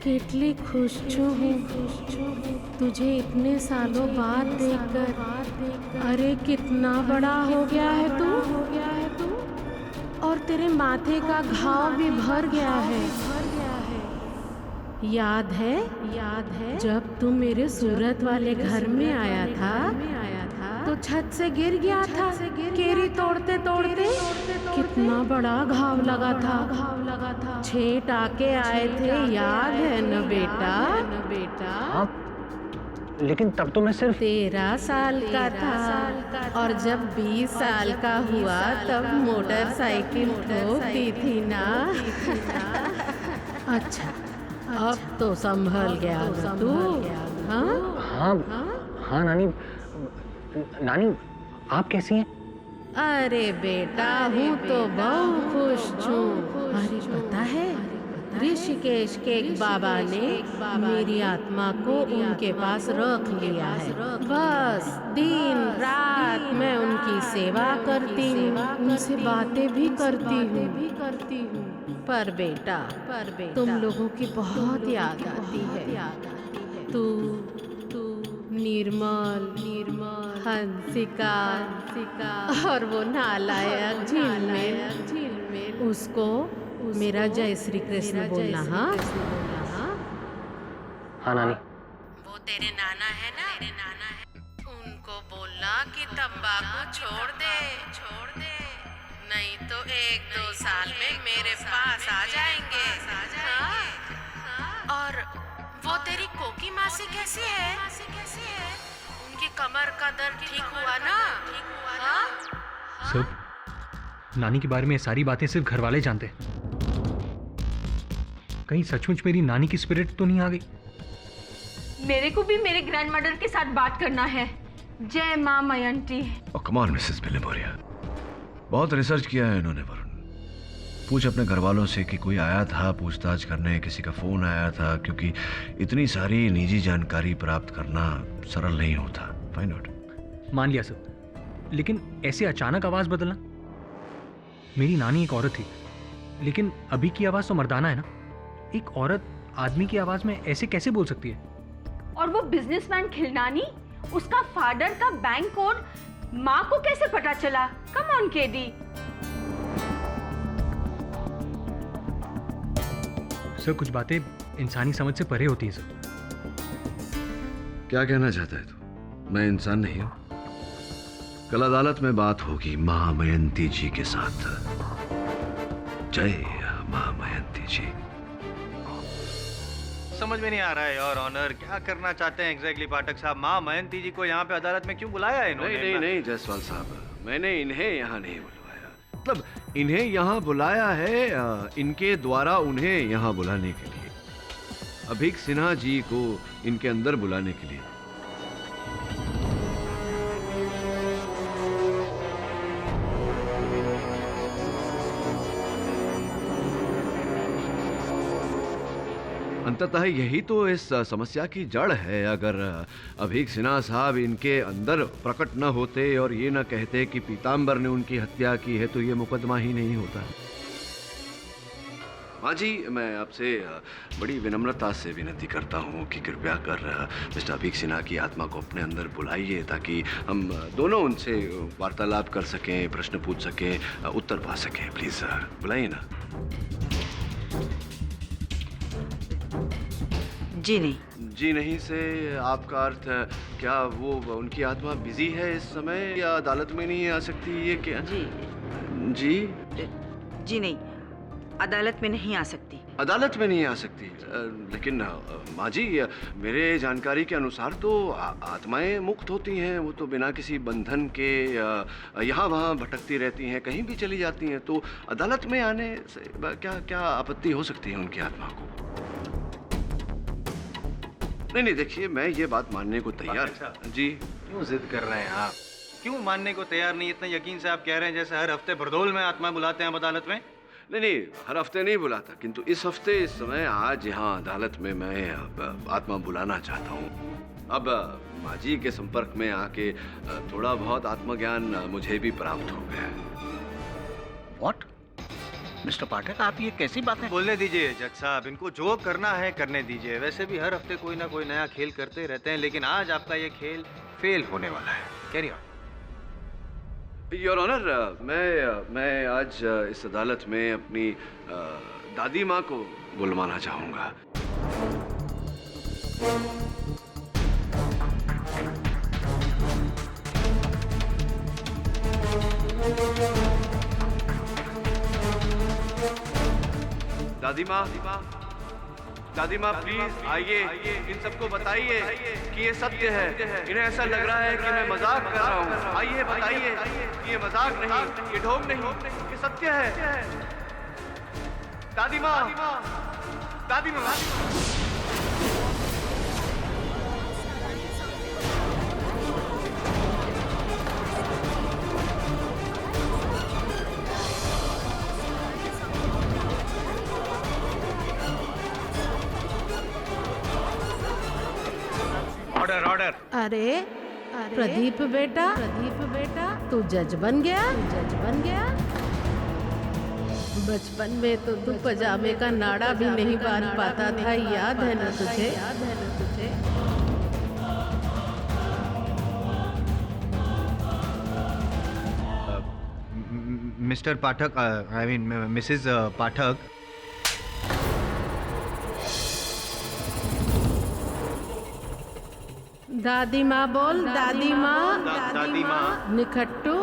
कितनी खुश हूँ तुझे इतने सालों बाद देखकर। अरे कितना बड़ा हो गया है तू, और तेरे माथे का घाव भी भर गया है। याद है जब तू मेरे सूरत वाले घर में आया था तो छत से गिर गया था केरी तोड़ते तोड़ते। कितना बड़ा घाव लगा था, 6 टाके आए थे, याद है न बेटा? हाँ, लेकिन तब तो मैं सिर्फ 13 साल का था, और जब 20 साल का हुआ तब मोटरसाइकिल ठोक दी थी ना। अच्छा, अब तो संभल गया ना तू? हाँ नानी आप कैसी हैं? अरे बेटा हूँ तो बहुत खुश हूँ। अरे पता है ऋषिकेश के एक बाबा ने मेरी आत्मा को उनके पास रख लिया है। बस दिन रात मैं उनकी सेवा करती हूँ, उनसे बातें भी करती हूँ। पर बेटा तुम लोगों की बहुत याद आती है। तू निर्मल हंसिका और वो नालायक झिलमिल, उसको मेरा जय श्री कृष्ण बोलना। हाँ नानी। वो तेरे नाना है ना, उनको बोलना कि तंबाकू छोड़ दे, नहीं तो 1-2 साल में मेरे पास आ जाएंगे। और वो तेरी कोकी मासी कैसी है? उनकी कमर का दर्द ठीक हुआ ना? सब नानी के बारे में सारी बातें सिर्फ घर वाले जानते हैं। कहीं सचमुच मेरी नानी की स्पिरिट तो नहीं आ गई? मेरे को भी मेरे ग्रैंड मदर के साथ बात करना है। जय माँ मयंती। कम ऑन मिसेस बिलेमोरिया, बहुत रिसर्च किया है इन्होंने वरुण। पूछ अपने घर वालों से कि कोई आया था पूछताछ करने, किसी का फोन आया था, क्योंकि इतनी सारी निजी जानकारी प्राप्त करना सरल नहीं होता। Find out. मान लिया सब, लेकिन ऐसे अचानक आवाज बदलना। मेरी नानी एक औरत थी, लेकिन अभी की आवाज तो मर्दाना है ना। एक औरत आदमी की आवाज में ऐसे कैसे बोल सकती है? और वो बिजनेसमैन खिलनानी, उसका फादर का बैंक कोड माँ को कैसे पता चला? Come on KD. सर कुछ बातें इंसानी समझ से परे होती हैं सर। क्या कहना चाहता है तू? मैं इंसान नहीं हूं? कल अदालत में बात होगी महामयंती जी के साथ। जय महामयंती जी। समझ में नहीं आ रहा है योर ऑनर, क्या करना चाहते हैं एग्जैक्टली पाठक साहब? माँ मयंती जी को यहाँ पे अदालत में क्यों बुलाया है इन्होंने? नहीं जायसवाल साहब, मैंने इन्हें यहाँ नहीं बुलवाया। मतलब इन्हें यहाँ बुलाया है इनके द्वारा उन्हें यहाँ बुलाने के लिए, अभीक सिन्हा जी को इनके अंदर बुलाने के लिए। अंततः यही तो इस समस्या की जड़ है। अगर अभीक सिन्हा साहब इनके अंदर प्रकट न होते और ये न कहते कि पीताम्बर ने उनकी हत्या की है, तो ये मुकदमा ही नहीं होता। माँ जी, मैं आपसे बड़ी विनम्रता से विनती करता हूँ कि कृपया कर मिस्टर अभीक सिन्हा की आत्मा को अपने अंदर बुलाइए, ताकि हम दोनों उनसे वार्तालाप कर सकें, प्रश्न पूछ सकें, उत्तर पा सकें। प्लीज सर, बुलाइए ना। जी नहीं से आपका अर्थ क्या वो उनकी आत्मा बिजी है इस समय, या अदालत में नहीं आ सकती? ये क्या? जी नहीं, अदालत में नहीं आ सकती। अदालत में नहीं आ सकती? लेकिन माँ जी, मेरे जानकारी के अनुसार तो आत्माएं मुक्त होती हैं, वो तो बिना किसी बंधन के यहाँ वहाँ भटकती रहती हैं, कहीं भी चली जाती हैं। तो अदालत में आने से क्या आपत्ति हो सकती है उनकी आत्मा को? नहीं, देखिए, मैं ये बात मानने को तैयार। जी, क्यों जिद कर रहे हैं आप? क्यों मानने को तैयार नहीं? इतने यकीन से आप कह रहे हैं जैसे हर हफ्ते बरदौल में आत्मा बुलाते हैं अदालत में। नहीं, हर हफ्ते नहीं बुलाता, किंतु इस हफ्ते, इस समय, आज यहाँ अदालत में मैं आत्मा बुलाना चाहता हूँ। अब माँ जी के संपर्क में आके थोड़ा बहुत आत्मज्ञान मुझे भी प्राप्त हो गया है। What? मिस्टर पाठक, आप ये कैसी बातें बोलने दीजिए जज साहब, इनको जो करना है करने दीजिए। वैसे भी हर हफ्ते कोई ना कोई नया खेल करते रहते हैं, लेकिन आज आपका ये खेल फेल होने वाला है। Carry on. योर ऑनर, मैं आज इस अदालत में अपनी दादी माँ को बुलवाना चाहूँगा। दादी माँ प्लीज आइए, इन सबको बताइए कि ये सत्य है। इन्हें ऐसा लग रहा है कि मैं मजाक कर रहा हूँ। आइए बताइए कि ये मजाक नहीं, ये ढोंग नहीं, ये सत्य है। दादी माँ, दादी माँ। Order order. अरे प्रदीप बेटा, तू जज बन गया, बचपन में तो तू पजामे का नाड़ा भी नहीं बांध पाता था, याद है ना तुझे? Mr Pathak, I mean Mrs Pathak, दादी माँ बोल, दादी माँ। दादी माँ। निखट्टू,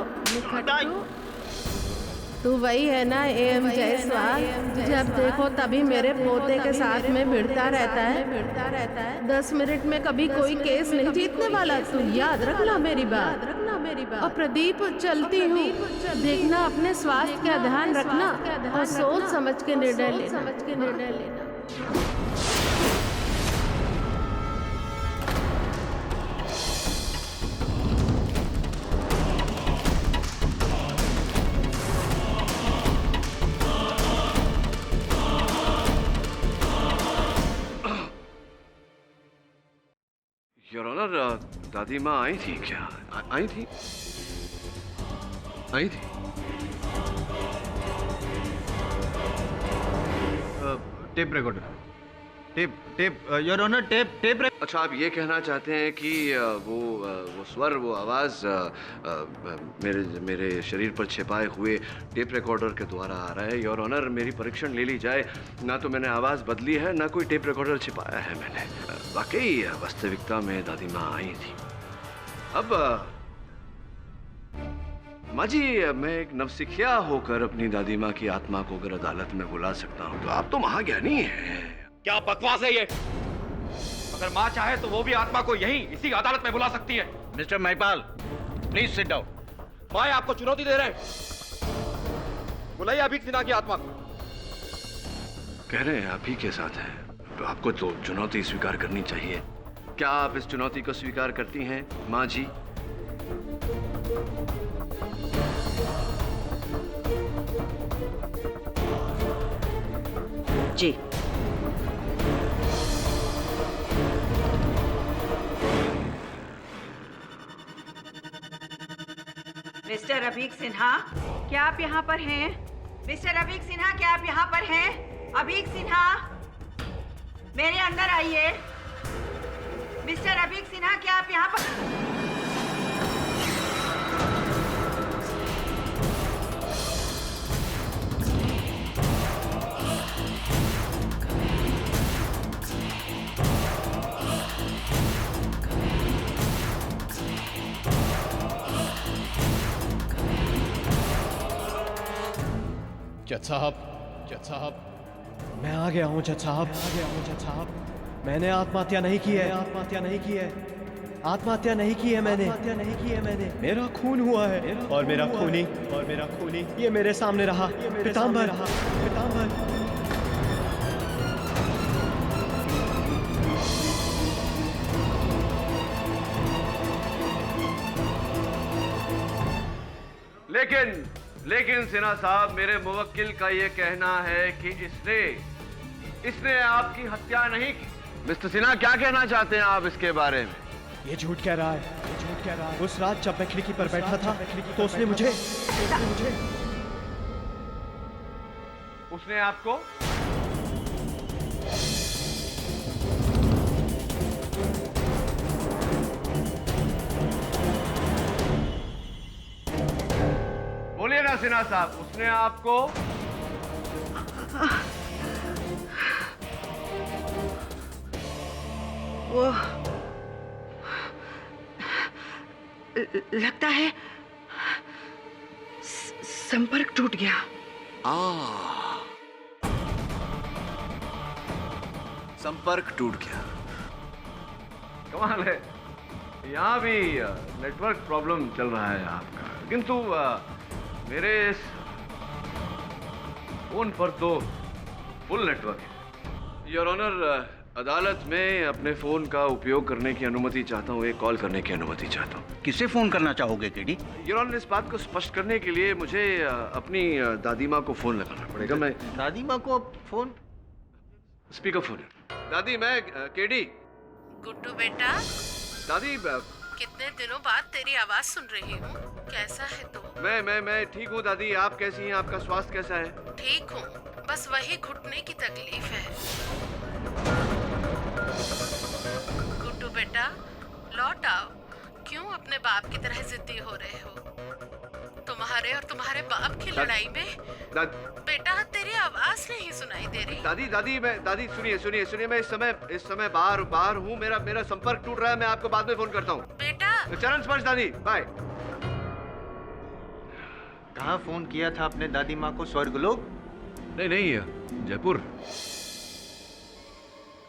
तू वही है ना एम जायसवाल? जब देखो तभी मेरे पोते के साथ में भिड़ता रहता है। 10 मिनट में कभी कोई केस नहीं जीतने वाला। तू याद रखना मेरी बात। और प्रदीप, चलती हूँ, देखना अपने स्वास्थ्य का ध्यान रखना और सोच समझ के निर्णय लेना। योर ऑनर, दादी माँ आई थी क्या? आई थी। Tape recorder, tape your honour, tape. अच्छा, आप ये कहना चाहते हैं कि वो स्वर, वो आवाज़ मेरे शरीर पर छिपाए हुए टेप रिकॉर्डर के द्वारा आ रहा है। योर ऑनर, मेरी परीक्षण ले ली जाए, ना तो मैंने आवाज़ बदली है, ना कोई टेप रिकॉर्डर छिपाया है मैंने। वाकई वास्तविकता में दादी माँ आई थी। अब माँ जी, मैं एक नवसिखिया होकर अपनी दादी माँ की आत्मा को अगर अदालत में बुला सकता हूँ तो आप तो महाज्ञानी हैं। क्या बकवास है ये? अगर माँ चाहे तो वो भी आत्मा को यही इसी अदालत में बुला सकती है। Mister Mahipal, please sit down. माँ आपको चुनौती दे रहे हैं। बुलाइए अभीक सिन्हा की आत्मा को। कह रहे हैं आप ही के साथ है तो आपको तो चुनौती स्वीकार करनी चाहिए। क्या आप इस चुनौती को स्वीकार करती हैं माँ जी? जी। मिस्टर अभीक सिन्हा, क्या आप यहाँ पर हैं? मिस्टर अभीक सिन्हा, क्या आप यहाँ पर हैं? अभीक सिन्हा, मेरे अंदर आइए। मिस्टर अभीक सिन्हा, क्या आप यहाँ पर? जज साहब, मैं आ गया हूँ जज साहब। मैंने आत्महत्या नहीं की है। आत्महत्या नहीं की है मैंने। मेरा खून हुआ है और मेरा खूनी ये मेरे सामने रहा। पीतांबर। लेकिन सिन्हा साहब, मेरे मुवक्किल का ये कहना है कि इसने आपकी हत्या नहीं की। मिस्टर सिन्हा, क्या कहना चाहते हैं आप इसके बारे में? ये झूठ कह रहा है। उस रात जब मैं खिड़की पर बैठा था तो उसने मुझे उसने आपको बोलिए ना सिन्हा साहब, उसने आपको वो लगता है संपर्क टूट गया। संपर्क टूट गया। कमाल है, यहाँ भी नेटवर्क प्रॉब्लम चल रहा है आपका, किंतु मेरे इस फोन पर तो फुल नेटवर्क है। योर ऑनर, अदालत में अपने फोन का उपयोग करने की अनुमति चाहता हूँ, एक कॉल करने की अनुमति चाहता हूँ। किसे फोन करना चाहोगे केडी? योर ऑनर, इस बात को स्पष्ट करने के लिए मुझे अपनी दादी माँ को फोन लगाना पड़ेगा। मैं दादी माँ को फोन? स्पीकर फोन है। दादी, मैं केडी। गुड्डू बेटा, दादी कितने दिनों बाद तेरी आवाज सुन रही हूँ। कैसा है तू? मैं ठीक हूँ दादी, आप कैसी हैं? आपका स्वास्थ्य कैसा है? ठीक हूँ, बस वही घुटने की तकलीफ है। गुड्डू बेटा, लौट आओ। क्यों अपने बाप की तरह जिद्दी हो रहे हो? तुम्हारे और तुम्हारे बाप की लड़ाई में बेटा तेरी आवाज नहीं सुनाई दे रही। दादी सुनिए, मैं इस समय बाहर हूँ। मेरा संपर्क टूट रहा है, मैं आपको बाद में फोन करता हूँ। बेटा चरण स्पर्श दादी, बाय। कहाँ फोन किया था अपने दादी माँ को? स्वर्गलोक? नहीं, जयपुर।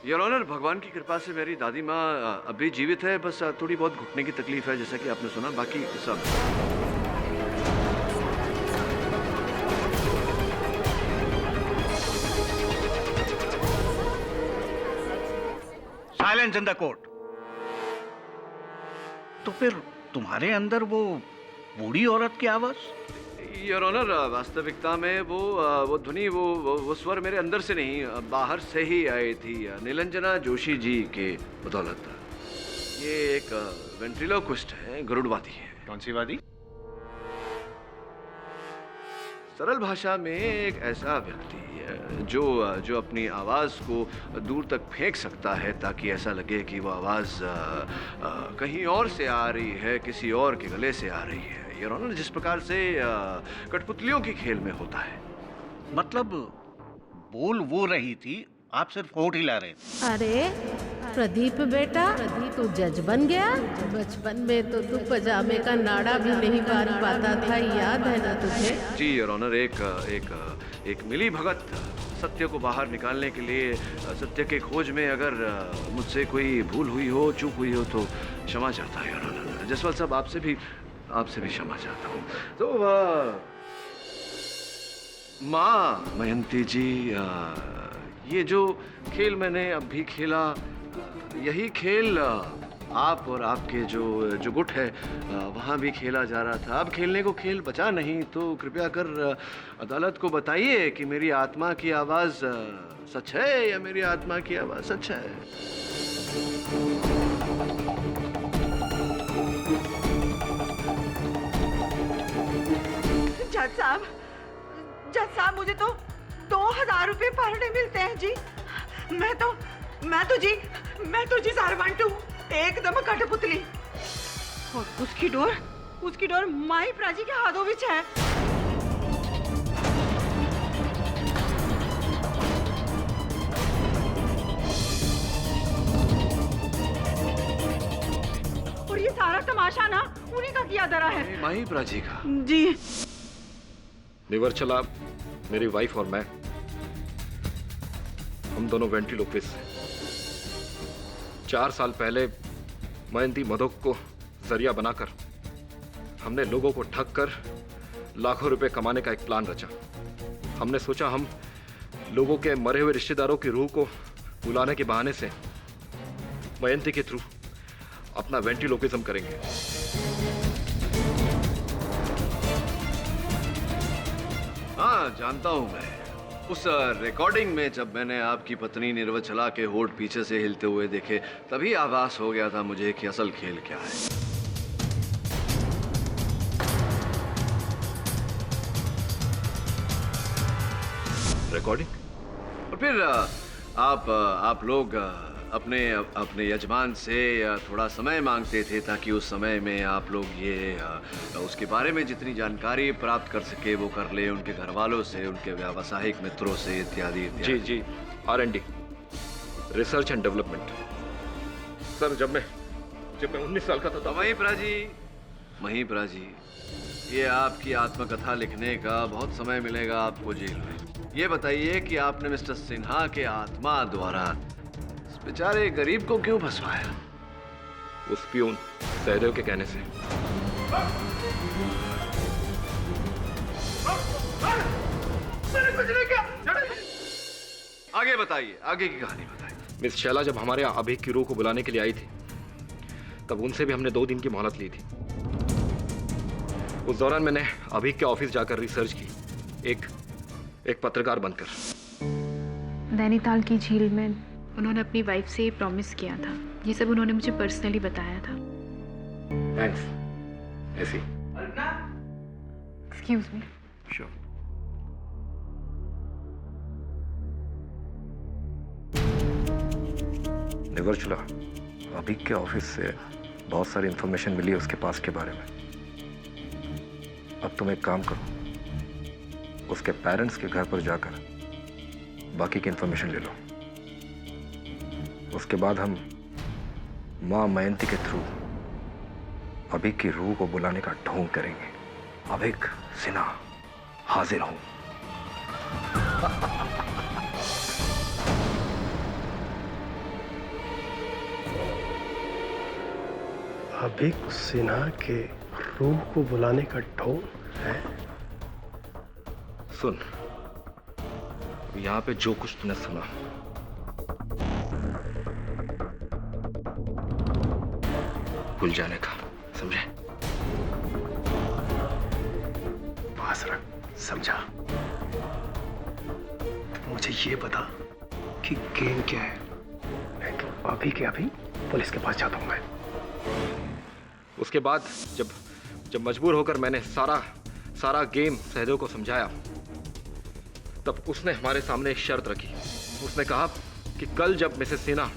योर ऑनर, भगवान की कृपा से मेरी दादी माँ अभी जीवित है, बस थोड़ी बहुत घुटने की तकलीफ है, जैसा कि आपने सुना। बाकी सब साइलेंस इन द कोर्ट। तो फिर तुम्हारे अंदर वो बूढ़ी औरत की आवाज? योर ऑनर, वास्तविकता में वो ध्वनि, वो स्वर मेरे अंदर से नहीं, बाहर से ही आई थी, नीलंजना जोशी जी के बदौलत। ये एक वेंट्रिलोक्विस्ट है, गरुड़वादी है। कौन सी वादी? सरल भाषा में एक ऐसा व्यक्ति जो अपनी आवाज को दूर तक फेंक सकता है, ताकि ऐसा लगे कि वो आवाज कहीं और से आ रही है, किसी और के गले से आ रही है। योर ऑनर, जिस प्रकार से कठपुतलियों की खेल में होता है। मतलब बोल वो रही थी, आप सिर्फ होठ हिला रहे थे। अरे प्रदीप बेटा, तू जज बन गया? बचपन में तो तू पजामे का नाड़ा भी नहीं बांध पाता था, याद है ना तुझे? जी योर ऑनर, एक मिली भगत सत्य को बाहर निकालने के लिए, सत्य के खोज में अगर मुझसे कोई भूल हुई हो, चूक हुई हो, तो क्षमा चाहता है योर ऑनर। जसवाल साहब, आपसे भी क्षमा चाहता हूँ। तो माँ मयंती जी, ये जो खेल मैंने अभी खेला, यही खेल आप और आपके जो गुट है वहाँ भी खेला जा रहा था। अब खेलने को खेल बचा नहीं, तो कृपया कर अदालत को बताइए कि मेरी आत्मा की आवाज़ सच है या मेरी आत्मा की आवाज़ सच है। जज साहब, मुझे तो 2000 रुपए पर डे मिलते हैं जी। मैं तो जी सारवांट हूँ, एकदम कठपुतली। और उसकी डोर माई प्राजी के हाथों विच है। और ये सारा तमाशा ना उन्हीं का किया धरा है। माही प्राची का? जी। निवर्चला, मेरी वाइफ और मैं, हम दोनों वेंट्रिलोक्विस्ट हैं। 4 साल पहले मयंती मधोक को जरिया बनाकर हमने लोगों को ठग कर लाखों रुपए कमाने का एक प्लान रचा। हमने सोचा हम लोगों के मरे हुए रिश्तेदारों की रूह को बुलाने के बहाने से मयंती के थ्रू अपना वेंट्रिलोक्विज्म करेंगे। हाँ, जानता हूं मैं। उस रिकॉर्डिंग में जब मैंने आपकी पत्नी निर्वचला के होठ पीछे से हिलते हुए देखे, तभी आभास हो गया था मुझे कि असल खेल क्या है। रिकॉर्डिंग? और फिर आप लोग अपने अपने यजमान से थोड़ा समय मांगते थे ताकि उस समय में आप लोग ये उसके बारे में जितनी जानकारी प्राप्त कर सके वो कर ले, उनके घर वालों से, उनके व्यावसायिक मित्रों से इत्यादि जी जी, R&D, research and development. Sir जब मैं 19 साल का था तब महीपरा जी, ये आपकी आत्मकथा लिखने का बहुत समय मिलेगा आपको जेल में। ये बताइए कि आपने मिस्टर सिन्हा के आत्मा द्वारा इस बेचारे गरीब को क्यों फंसवाया? उस पियून सहदेव के कहने से। मैंने कुछ नहीं किया। आगे बताइए, आगे की कहानी बताइए। मिस शैला जब हमारे यहाँ अभीक की रूह को बुलाने के लिए आई थी तब उनसे भी हमने 2 दिन की मोहलत ली थी। उस दौरान मैंने अभीक के ऑफिस जाकर रिसर्च की, एक पत्रकार बनकर। नैनीताल की झील में उन्होंने अपनी वाइफ से प्रॉमिस किया था। ये सब उन्होंने मुझे पर्सनली बताया था। थैंक्स ऐसी। Excuse me. श्योर। निवर्चुला, अभीक के ऑफिस से बहुत सारी इंफॉर्मेशन मिली है उसके पास के बारे में। अब तुम एक काम करो, उसके पेरेंट्स के घर पर जाकर बाकी की इंफॉर्मेशन ले लो। उसके बाद हम मां मयंती के थ्रू अभीक की रूह को बुलाने का ढोंग करेंगे। अभीक सिन्हा हाजिर हूं। अभीक सिन्हा के रूह को बुलाने का ढोंग है? सुन, यहां पे जो कुछ तूने सुना भूल जाने का, समझे? पास रख, समझा? मुझे ये बता कि गेम क्या है? मैं अभी के अभी पुलिस के पास जाता हूं मैं। उसके बाद जब मजबूर होकर मैंने सारा गेम सहदेव को समझाया तब उसने हमारे सामने एक शर्त रखी। उसने कहा कि कल जब मिसेस सिन्हा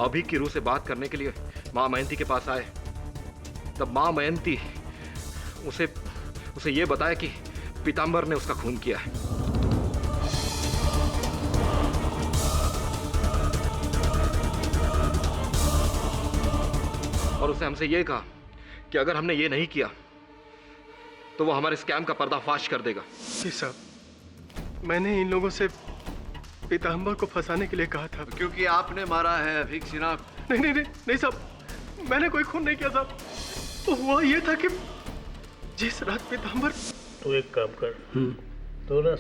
अभीक की रूह से बात करने के लिए मां मयंती के पास आए तब मां मयंती उसे ये बताया कि पीतांबर ने उसका खून किया है। और उसने हमसे ये कहा कि अगर हमने ये नहीं किया तो वो हमारे स्कैम का पर्दाफाश कर देगा। जी साहब, मैंने इन लोगों से पीतांबर को फंसाने के लिए कहा था। क्योंकि आपने मारा है अभीक सिन्हा। नहीं साहब, मैंने कोई खून नहीं किया साहब। तो हुआ ये था कि जिस रात पीतांबर। तू एक काम कर, तो ना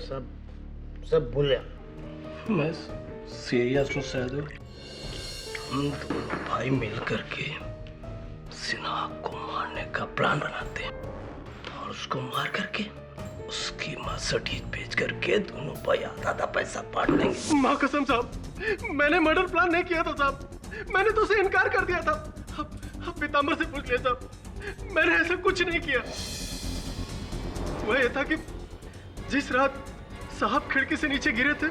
सब भूल जा। मैं सीरियस हूँ सहदेव। हम दोनों भाई मिल करके सिन्हा को मारने का प्लान बनाते हैं और उसको मार करके उसकी मर्सिडीज बेच करके दोनों भाई आधा पैसा बांट देंगे। माँ कसम साहब, मैंने मर्डर प्लान नहीं किया था साहब। मैंने तो उसे इनकार कर दिया था। अब पीतांबर से पूछ लिया साहब, मैंने ऐसा कुछ नहीं किया। वह ये था कि जिस रात साहब खिड़की से नीचे गिरे थे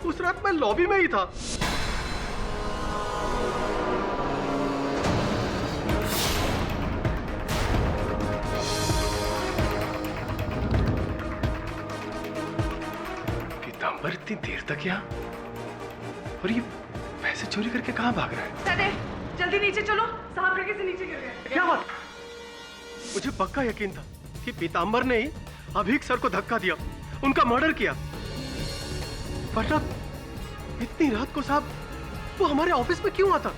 उस रात मैं लॉबी में ही था। पीतांबर इतनी देर तक यहाँ, और ये पैसे चोरी करके कहाँ भाग रहा है? सहदेव, जल्दी नीचे चलो, साहब खिड़की से नीचे गिर गए। क्या बात? मुझे पक्का यकीन था कि पीतांबर ने ही अभीक सर को धक्का दिया, उनका मर्डर किया। वरना इतनी रात को साहब वो हमारे ऑफिस में क्यों आता?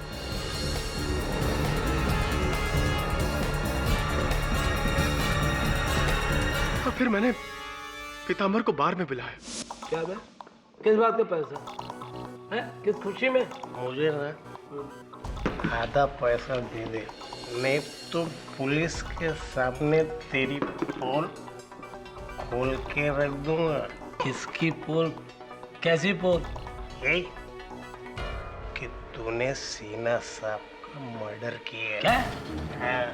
तो फिर मैंने पीतांबर को बार में बुलाया। क्या बे? किस बात का पैसा है? किस खुशी में? मुझे ना आधा पैसा दे दे, नहीं तो पुलिस के सामने तेरी पोल खोल के रख दूंगा। किसकी पोल? कैसी पोल? यही कि तूने सीना साहब का मर्डर किया। क्या? हाँ,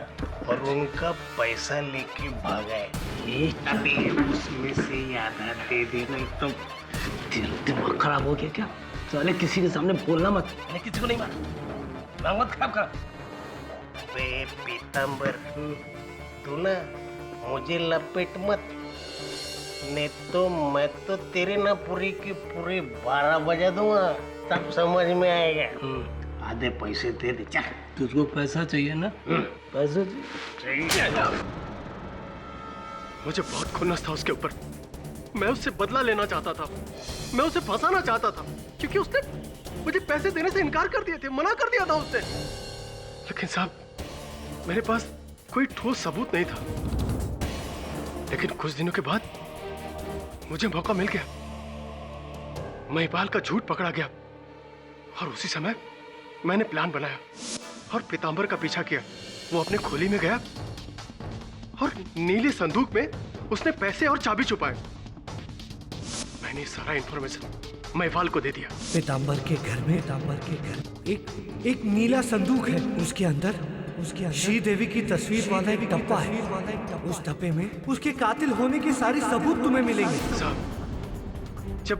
और उनका पैसा लेके भागा है। अभी उसमें से आधा दे दे, नहीं तो तेरा दिमाग खराब हो गया क्या? साले किसी के सामने बोलना मत। मैंने किसी को नहीं मारा। दिमाग मत खराब कर। बे पीतांबर, तू ना मुझे लपेट मत, नहीं तो मैं तो तेरे ना पूरी की पूरी 12 बजा दूंगा, तब समझ में आएगा। आधे पैसे दे दे। चल। तुझको पैसा चाहिए ना? पैसा चाहिए। मुझे बहुत खुन्नस था उसके ऊपर। मैं उससे बदला लेना चाहता था, मैं उसे फंसाना चाहता था, क्योंकि उसने मुझे पैसे देने से इनकार कर दिए थे, मना कर दिया था उसने। लेकिन साहब मेरे पास कोई ठोस सबूत नहीं था। लेकिन कुछ दिनों के बाद मुझे मौका मिल गया। महिपाल का झूठ पकड़ा गया और उसी समय मैंने प्लान बनाया और पीतांबर का पीछा किया। वो अपने खोली में गया और नीले संदूक में उसने पैसे और चाबी छुपाए। मैंने सारा इंफॉर्मेशन महिपाल को दे दिया। पीतांबर के घर में एक नीला संदूक है। उसके अंदर श्रीदेवी की तस्वीर वाला एक डब्बा है। उस डब्बे में उसके कातिल होने के सारे सबूत तुम्हें मिलेंगे। साहब जब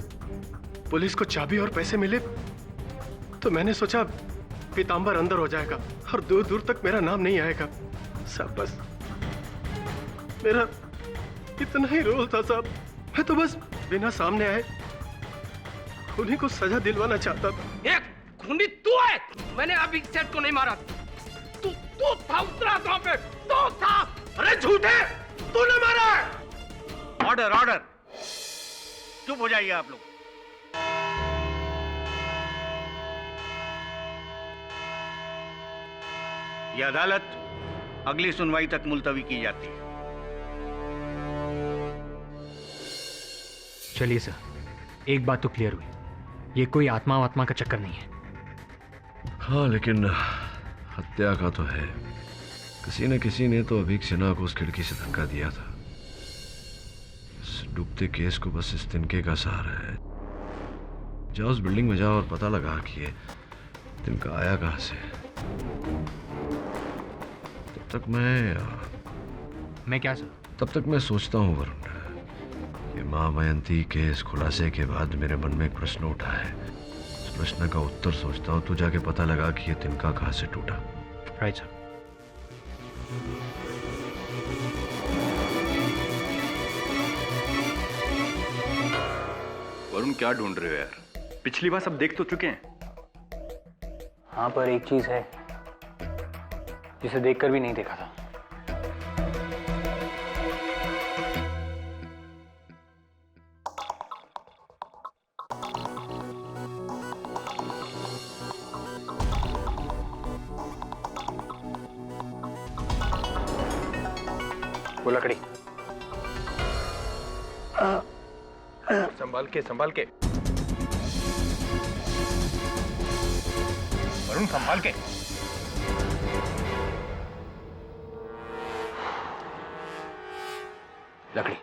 पुलिस को चाबी और पैसे मिले तो मैंने सोचा पीतांबर अंदर हो जाएगा और दूर दूर तक मेरा नाम नहीं आएगा। साहब बस मेरा इतना ही रोल था साहब। मैं तो बस बिना सामने आए उन्हीं को सजा दिलवाना चाहता था। एक खूनी तू है। मैंने अभी सेठ को नहीं मारा। तू था उतरा था पे, तू था। अरे झूठे, तूने मारा है। ऑर्डर ऑर्डर, चुप हो जाइए आप लोग। यह अदालत अगली सुनवाई तक मुलतवी की जाती है। चलिए सर, एक बात तो क्लियर हुई, ये कोई आत्मा का चक्कर नहीं है। हाँ लेकिन हत्या का तो है। किसी ने तो अभीक सिन्हा को उस खिड़की से धक्का दिया था। इस डूबते केस को बस इस तिनके का सहारा है। जाओ उस बिल्डिंग में जाओ और पता लगा कि ये तिनका आया कहाँ से। तब तक मैं क्या सर? तब तक मैं सोचता हूँ वरुण, ये माँ मयंती के इस खुलासे के बाद मेरे मन में एक प्रश्न उठा है। इस प्रश्न का उत्तर सोचता हूँ, तू जाके पता लगा कि ये तिनका कहाँ से टूटा। Right sir. वरुण क्या ढूंढ रहे हो यार? पिछली बार सब देख तो चुके हैं। हाँ पर एक चीज है जिसे देखकर भी नहीं देखा था। वो लकड़ी संभाल के वरुण, संभाल के। लकड़ी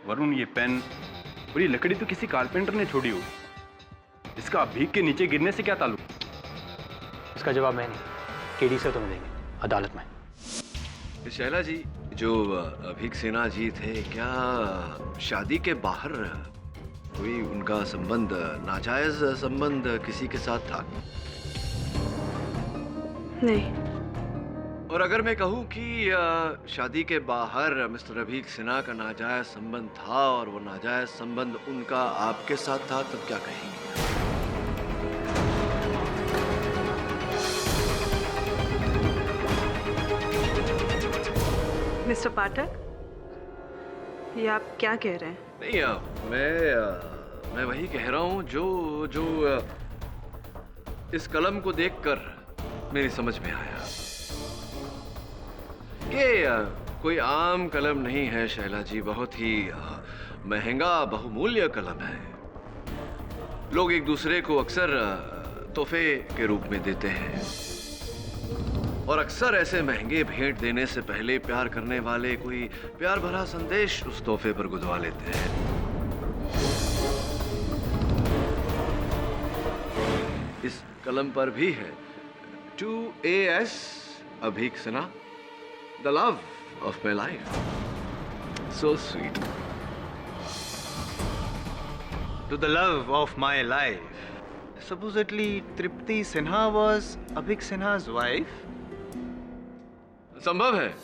वरुण, ये पेन और ये लकड़ी तो किसी कारपेंटर ने छोड़ी हो। इसका अभीक के नीचे गिरने से क्या ताल्लुक? इसका जवाब मैं नहीं, केडी से तुम्हें देंगे अदालत में। शैला जी, जो अभीक सिन्हा जी थे, क्या शादी के बाहर कोई उनका संबंध, नाजायज संबंध किसी के साथ था? नहीं। और अगर मैं कहूं कि शादी के बाहर मिस्टर अभीक सिन्हा का नाजायज संबंध था और वो नाजायज संबंध उनका आपके साथ था, तब क्या कहेंगे? मिस्टर पाठक, ये आप क्या कह रहे हैं? नहीं, मैं वही कह रहा हूं जो इस कलम को देखकर मेरी समझ में आया कि कोई आम कलम नहीं है शैला जी, बहुत ही महंगा बहुमूल्य कलम है। लोग एक दूसरे को अक्सर तोहफे के रूप में देते हैं और अक्सर ऐसे महंगे भेंट देने से पहले प्यार करने वाले कोई प्यार भरा संदेश उस तोहफे पर गुदवा लेते हैं। इस कलम पर भी है 2AS Abhik Sinha, the love of my life. So sweet. To the love of my life. Supposedly, Tripti Sinha was Abhik Sinha's wife? संभव है,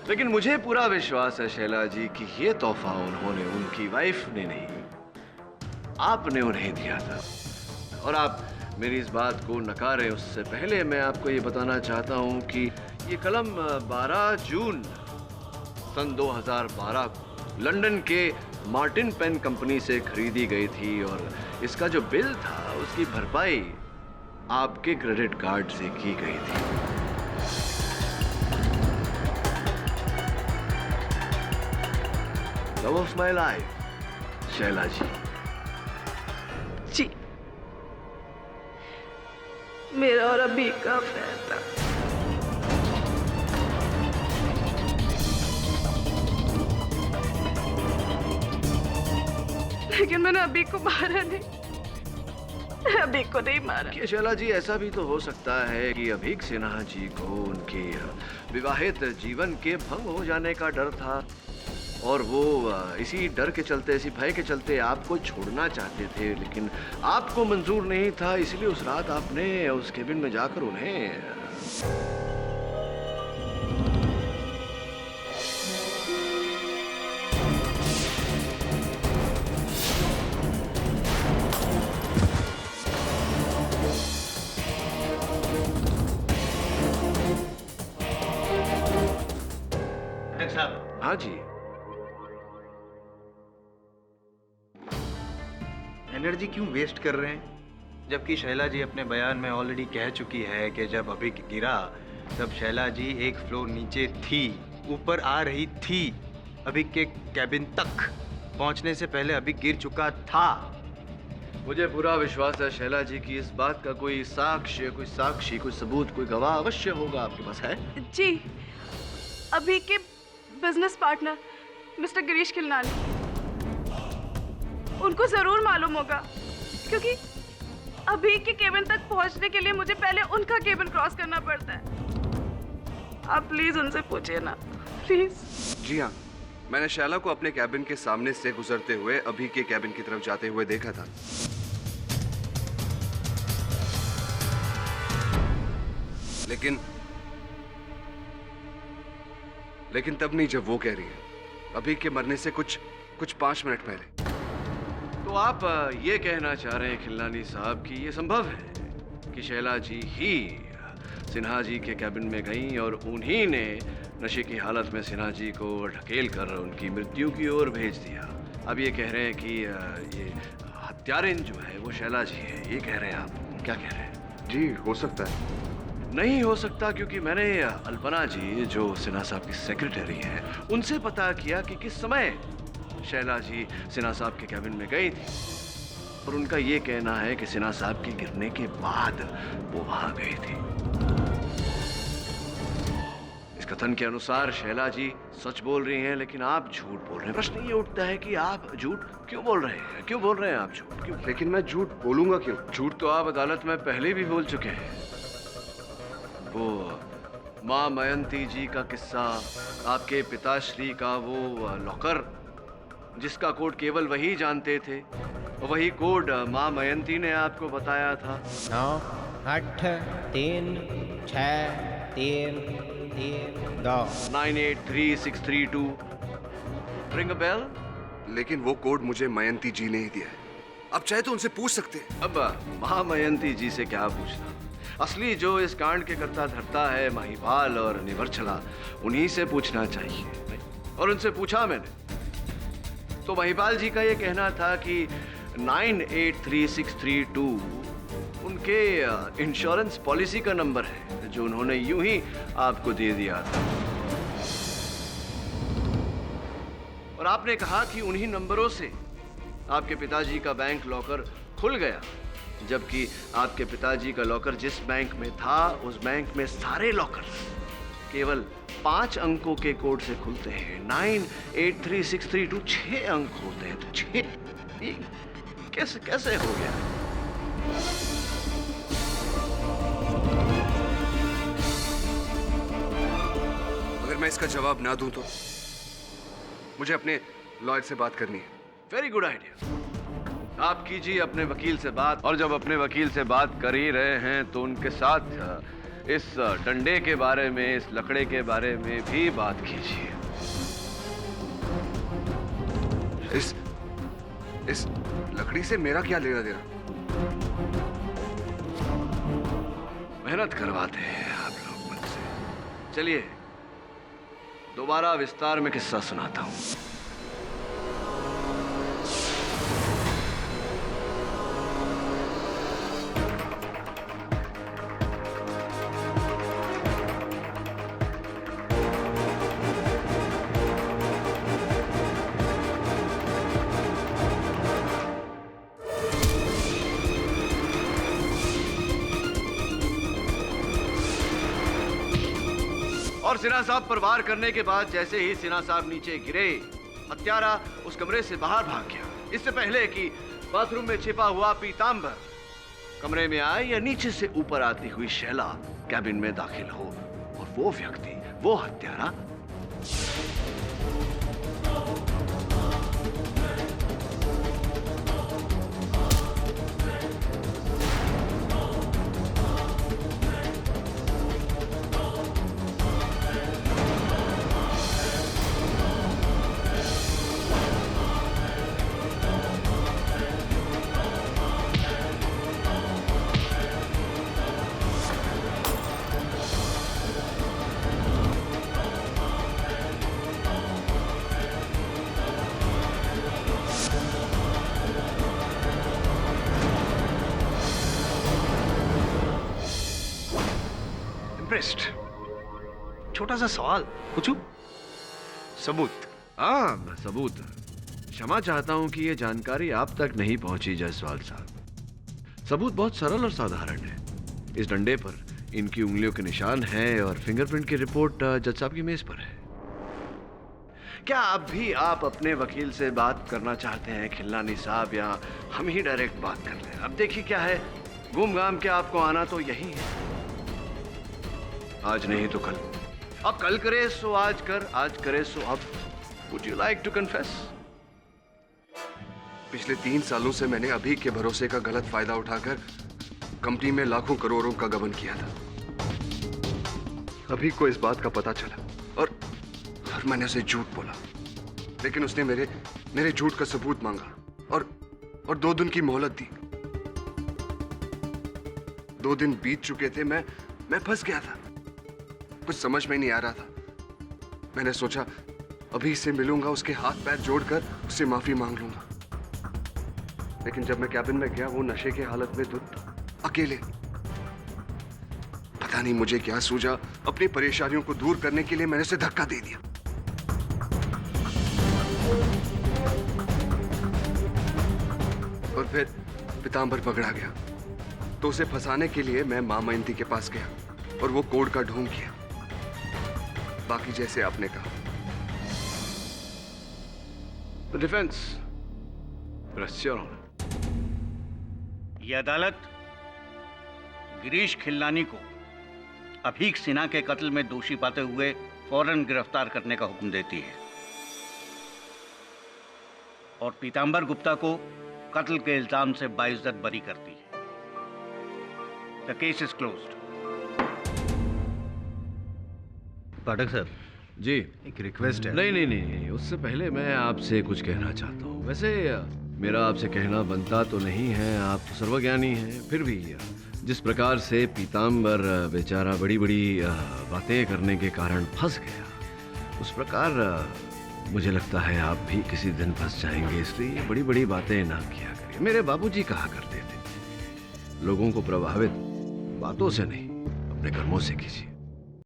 लेकिन मुझे पूरा विश्वास है शैला जी कि ये तोहफा उन्होंने उनकी वाइफ ने नहीं, आपने उन्हें दिया था। और आप मेरी इस बात को नकारें उससे पहले मैं आपको ये बताना चाहता हूँ कि ये कलम 12 जून सन 2012 को लंदन के मार्टिन पेन कंपनी से खरीदी गई थी और इसका जो बिल था उसकी भरपाई आपके क्रेडिट कार्ड से की गई थी। Love of my life Shaila ji. जी, मेरा और अभी का अफेयर था। लेकिन मैंने अभी को मारा नहीं, अभी को नहीं मारा। कि शैला जी, ऐसा भी तो हो सकता है कि अभीक सिन्हा जी को उनके विवाहित जीवन के भंग हो जाने का डर था और वो इसी डर के चलते, इसी भय के चलते आपको छोड़ना चाहते थे, लेकिन आपको मंजूर नहीं था। इसलिए उस रात आपने उस केबिन में जाकर उन्हें साहब। हाँ जी। एनर्जी क्यों वेस्ट कर रहे हैं? जबकि शैला जी अपने बयान में ऑलरेडी कह चुकी है कि जब अभिक गिरा तब शैला जी एक फ्लोर नीचे थी, ऊपर आ रही थी। अभिक के कैबिन तक पहुंचने से पहले अभिक गिर चुका था। मुझे पूरा विश्वास है शैला जी की इस बात का कोई साक्ष्य, कोई सबूत, कोई गवाह अवश्य होगा आपके पास। है जी, अभी के business partner Mr Girish Khilnani, उनको जरूर मालूम होगा, क्योंकि अभी के केबिन तक पहुंचने के लिए मुझे पहले उनका केबिन क्रॉस करना पड़ता है। आप प्लीज उनसे पूछिए ना, प्लीज। जी हाँ, मैंने शैला को अपने कैबिन के सामने से गुजरते हुए अभी के कैबिन की तरफ जाते हुए देखा था। लेकिन तब नहीं जब वो कह रही है, अभी के मरने से कुछ 5 मिनट पहले। तो आप ये कहना चाह रहे हैं खिलनानी साहब कि ये संभव है कि शैला जी ही सिन्हा जी के कैबिन में गईं और उन्हीं ने नशे की हालत में सिन्हा जी को ढकेल कर उनकी मृत्यु की ओर भेज दिया। अब ये कह रहे हैं कि ये हत्यारिन जो है वो शैला जी है, ये कह रहे हैं आप? क्या कह रहे हैं? जी, हो सकता है। नहीं हो सकता, क्योंकि मैंने अल्पना जी जो सिन्हा साहब की सेक्रेटरी है उनसे पता किया कि किस समय शैला जी सिन्हा साहब के कैबिन में गई थी और उनका ये कहना है कि सिन्हा साहब के गिरने के बाद वो वहां गई थी। इस कथन के अनुसार शैला जी सच बोल रही हैं, लेकिन आप झूठ बोल रहे हैं। प्रश्न ये उठता है कि आप झूठ क्यों बोल रहे हैं? क्यों बोल रहे हैं आप झूठ? क्यों? लेकिन मैं झूठ बोलूंगा क्यों? झूठ तो आप अदालत में पहले भी बोल चुके हैं। वो माँ मयंती जी का किस्सा, आपके पिताश्री का वो लॉकर जिसका कोड केवल वही जानते थे, वही कोड माँ मयंती ने आपको बताया था। 9 8 3 6 3 3 2 983632 रिंग अ बेल? लेकिन वो कोड मुझे मयंती जी ने ही दिया है। अब चाहे तो उनसे पूछ सकते हैं। अब माँ मयंती जी से क्या पूछना? असली जो इस कांड के करता धरता है महिपाल और निवर्छला, उन्हीं से पूछना चाहिए। और उनसे पूछा मैंने तो महिपाल जी का ये कहना था कि 983632 उनके इंश्योरेंस पॉलिसी का नंबर है जो उन्होंने यूं ही आपको दे दिया था। और आपने कहा कि उन्हीं नंबरों से आपके पिताजी का बैंक लॉकर खुल गया, जबकि आपके पिताजी का लॉकर जिस बैंक में था उस बैंक में सारे लॉकर केवल 5 अंकों के कोड से खुलते हैं। 983632 6 अंक होते हैं, तो 6 कैसे हो गया? अगर मैं इसका जवाब ना दूं तो मुझे अपने लॉयर से बात करनी है। Very good idea. आप कीजिए अपने वकील से बात, और जब अपने वकील से बात कर ही रहे हैं तो उनके साथ इस डंडे के बारे में, इस लकड़े के बारे में भी बात कीजिए। इस लकड़ी से मेरा क्या लेना देना? मेहनत करवाते हैं आप लोग मुझसे। चलिए दोबारा विस्तार में किस्सा सुनाता हूं। और सिन्हा साहब पर वार करने के बाद जैसे ही सिन्हा साहब नीचे गिरे, हत्यारा उस कमरे से बाहर भाग गया, इससे पहले कि बाथरूम में छिपा हुआ पीतांबर कमरे में आए या नीचे से ऊपर आती हुई शैला कैबिन में दाखिल हो। और वो व्यक्ति, वो हत्यारा छोटा सा सवाल पूछूं? सबूत। हाँ सबूत। क्षमा चाहता हूं कि यह जानकारी आप तक नहीं पहुंची जायसवाल साहब। सबूत बहुत सरल और साधारण है। इस डंडे पर इनकी उंगलियों के निशान हैं और फिंगरप्रिंट की रिपोर्ट जज साहब की मेज पर है। क्या अब भी आप अपने वकील से बात करना चाहते हैं खिलनानी साहब, या हम ही डायरेक्ट बात कर लें? अब देखिए क्या है, घूम घाम के आपको आना तो यही है। आज नहीं तो कल, अब कल करे सो आज कर, आज करे सो अब। Would you like to confess? पिछले 3 सालों से मैंने अभी के भरोसे का गलत फायदा उठाकर कंपनी में लाखों करोड़ों का गबन किया था। अभी को इस बात का पता चला और मैंने उसे झूठ बोला, लेकिन उसने मेरे झूठ का सबूत मांगा और 2 दिन की मोहलत दी। 2 दिन बीत चुके थे, मैं फंस गया था। कुछ समझ में नहीं आ रहा था। मैंने सोचा अभी से मिलूंगा, उसके हाथ पैर जोड़कर उससे माफी मांग लूंगा। लेकिन जब मैं कैबिन में गया, वो नशे के हालत में अकेले। पता नहीं मुझे क्या सूझा, अपनी परेशानियों को दूर करने के लिए मैंने उसे धक्का दे दिया। और फिर पीतांबर पकड़ा गया, तो उसे फंसाने के लिए मैं मां मयंती के पास गया और वो कोड का ढोंग किया, बाकी जैसे आपने कहा। Defence, press your honour. यह अदालत गिरीश खिलनानी को अभीक सिन्हा के कत्ल में दोषी पाते हुए फौरन गिरफ्तार करने का हुक्म देती है और पीतांबर गुप्ता को कत्ल के इल्जाम से बाइज्जत बरी करती है। The case is closed. Pathak sir ji, एक रिक्वेस्ट है। नहीं, उससे पहले मैं आपसे कुछ कहना चाहता हूँ। वैसे मेरा आपसे कहना बनता तो नहीं है, आप तो सर्वज्ञानी हैं, फिर भी जिस प्रकार से पीतांबर बेचारा बड़ी बड़ी बातें करने के कारण फंस गया, उस प्रकार मुझे लगता है आप भी किसी दिन फंस जाएंगे। इसलिए बड़ी बड़ी बातें ना किया करिए। मेरे बाबूजी कहा करते थे, लोगों को प्रभावित बातों से नहीं, अपने कर्मों से कीजिए।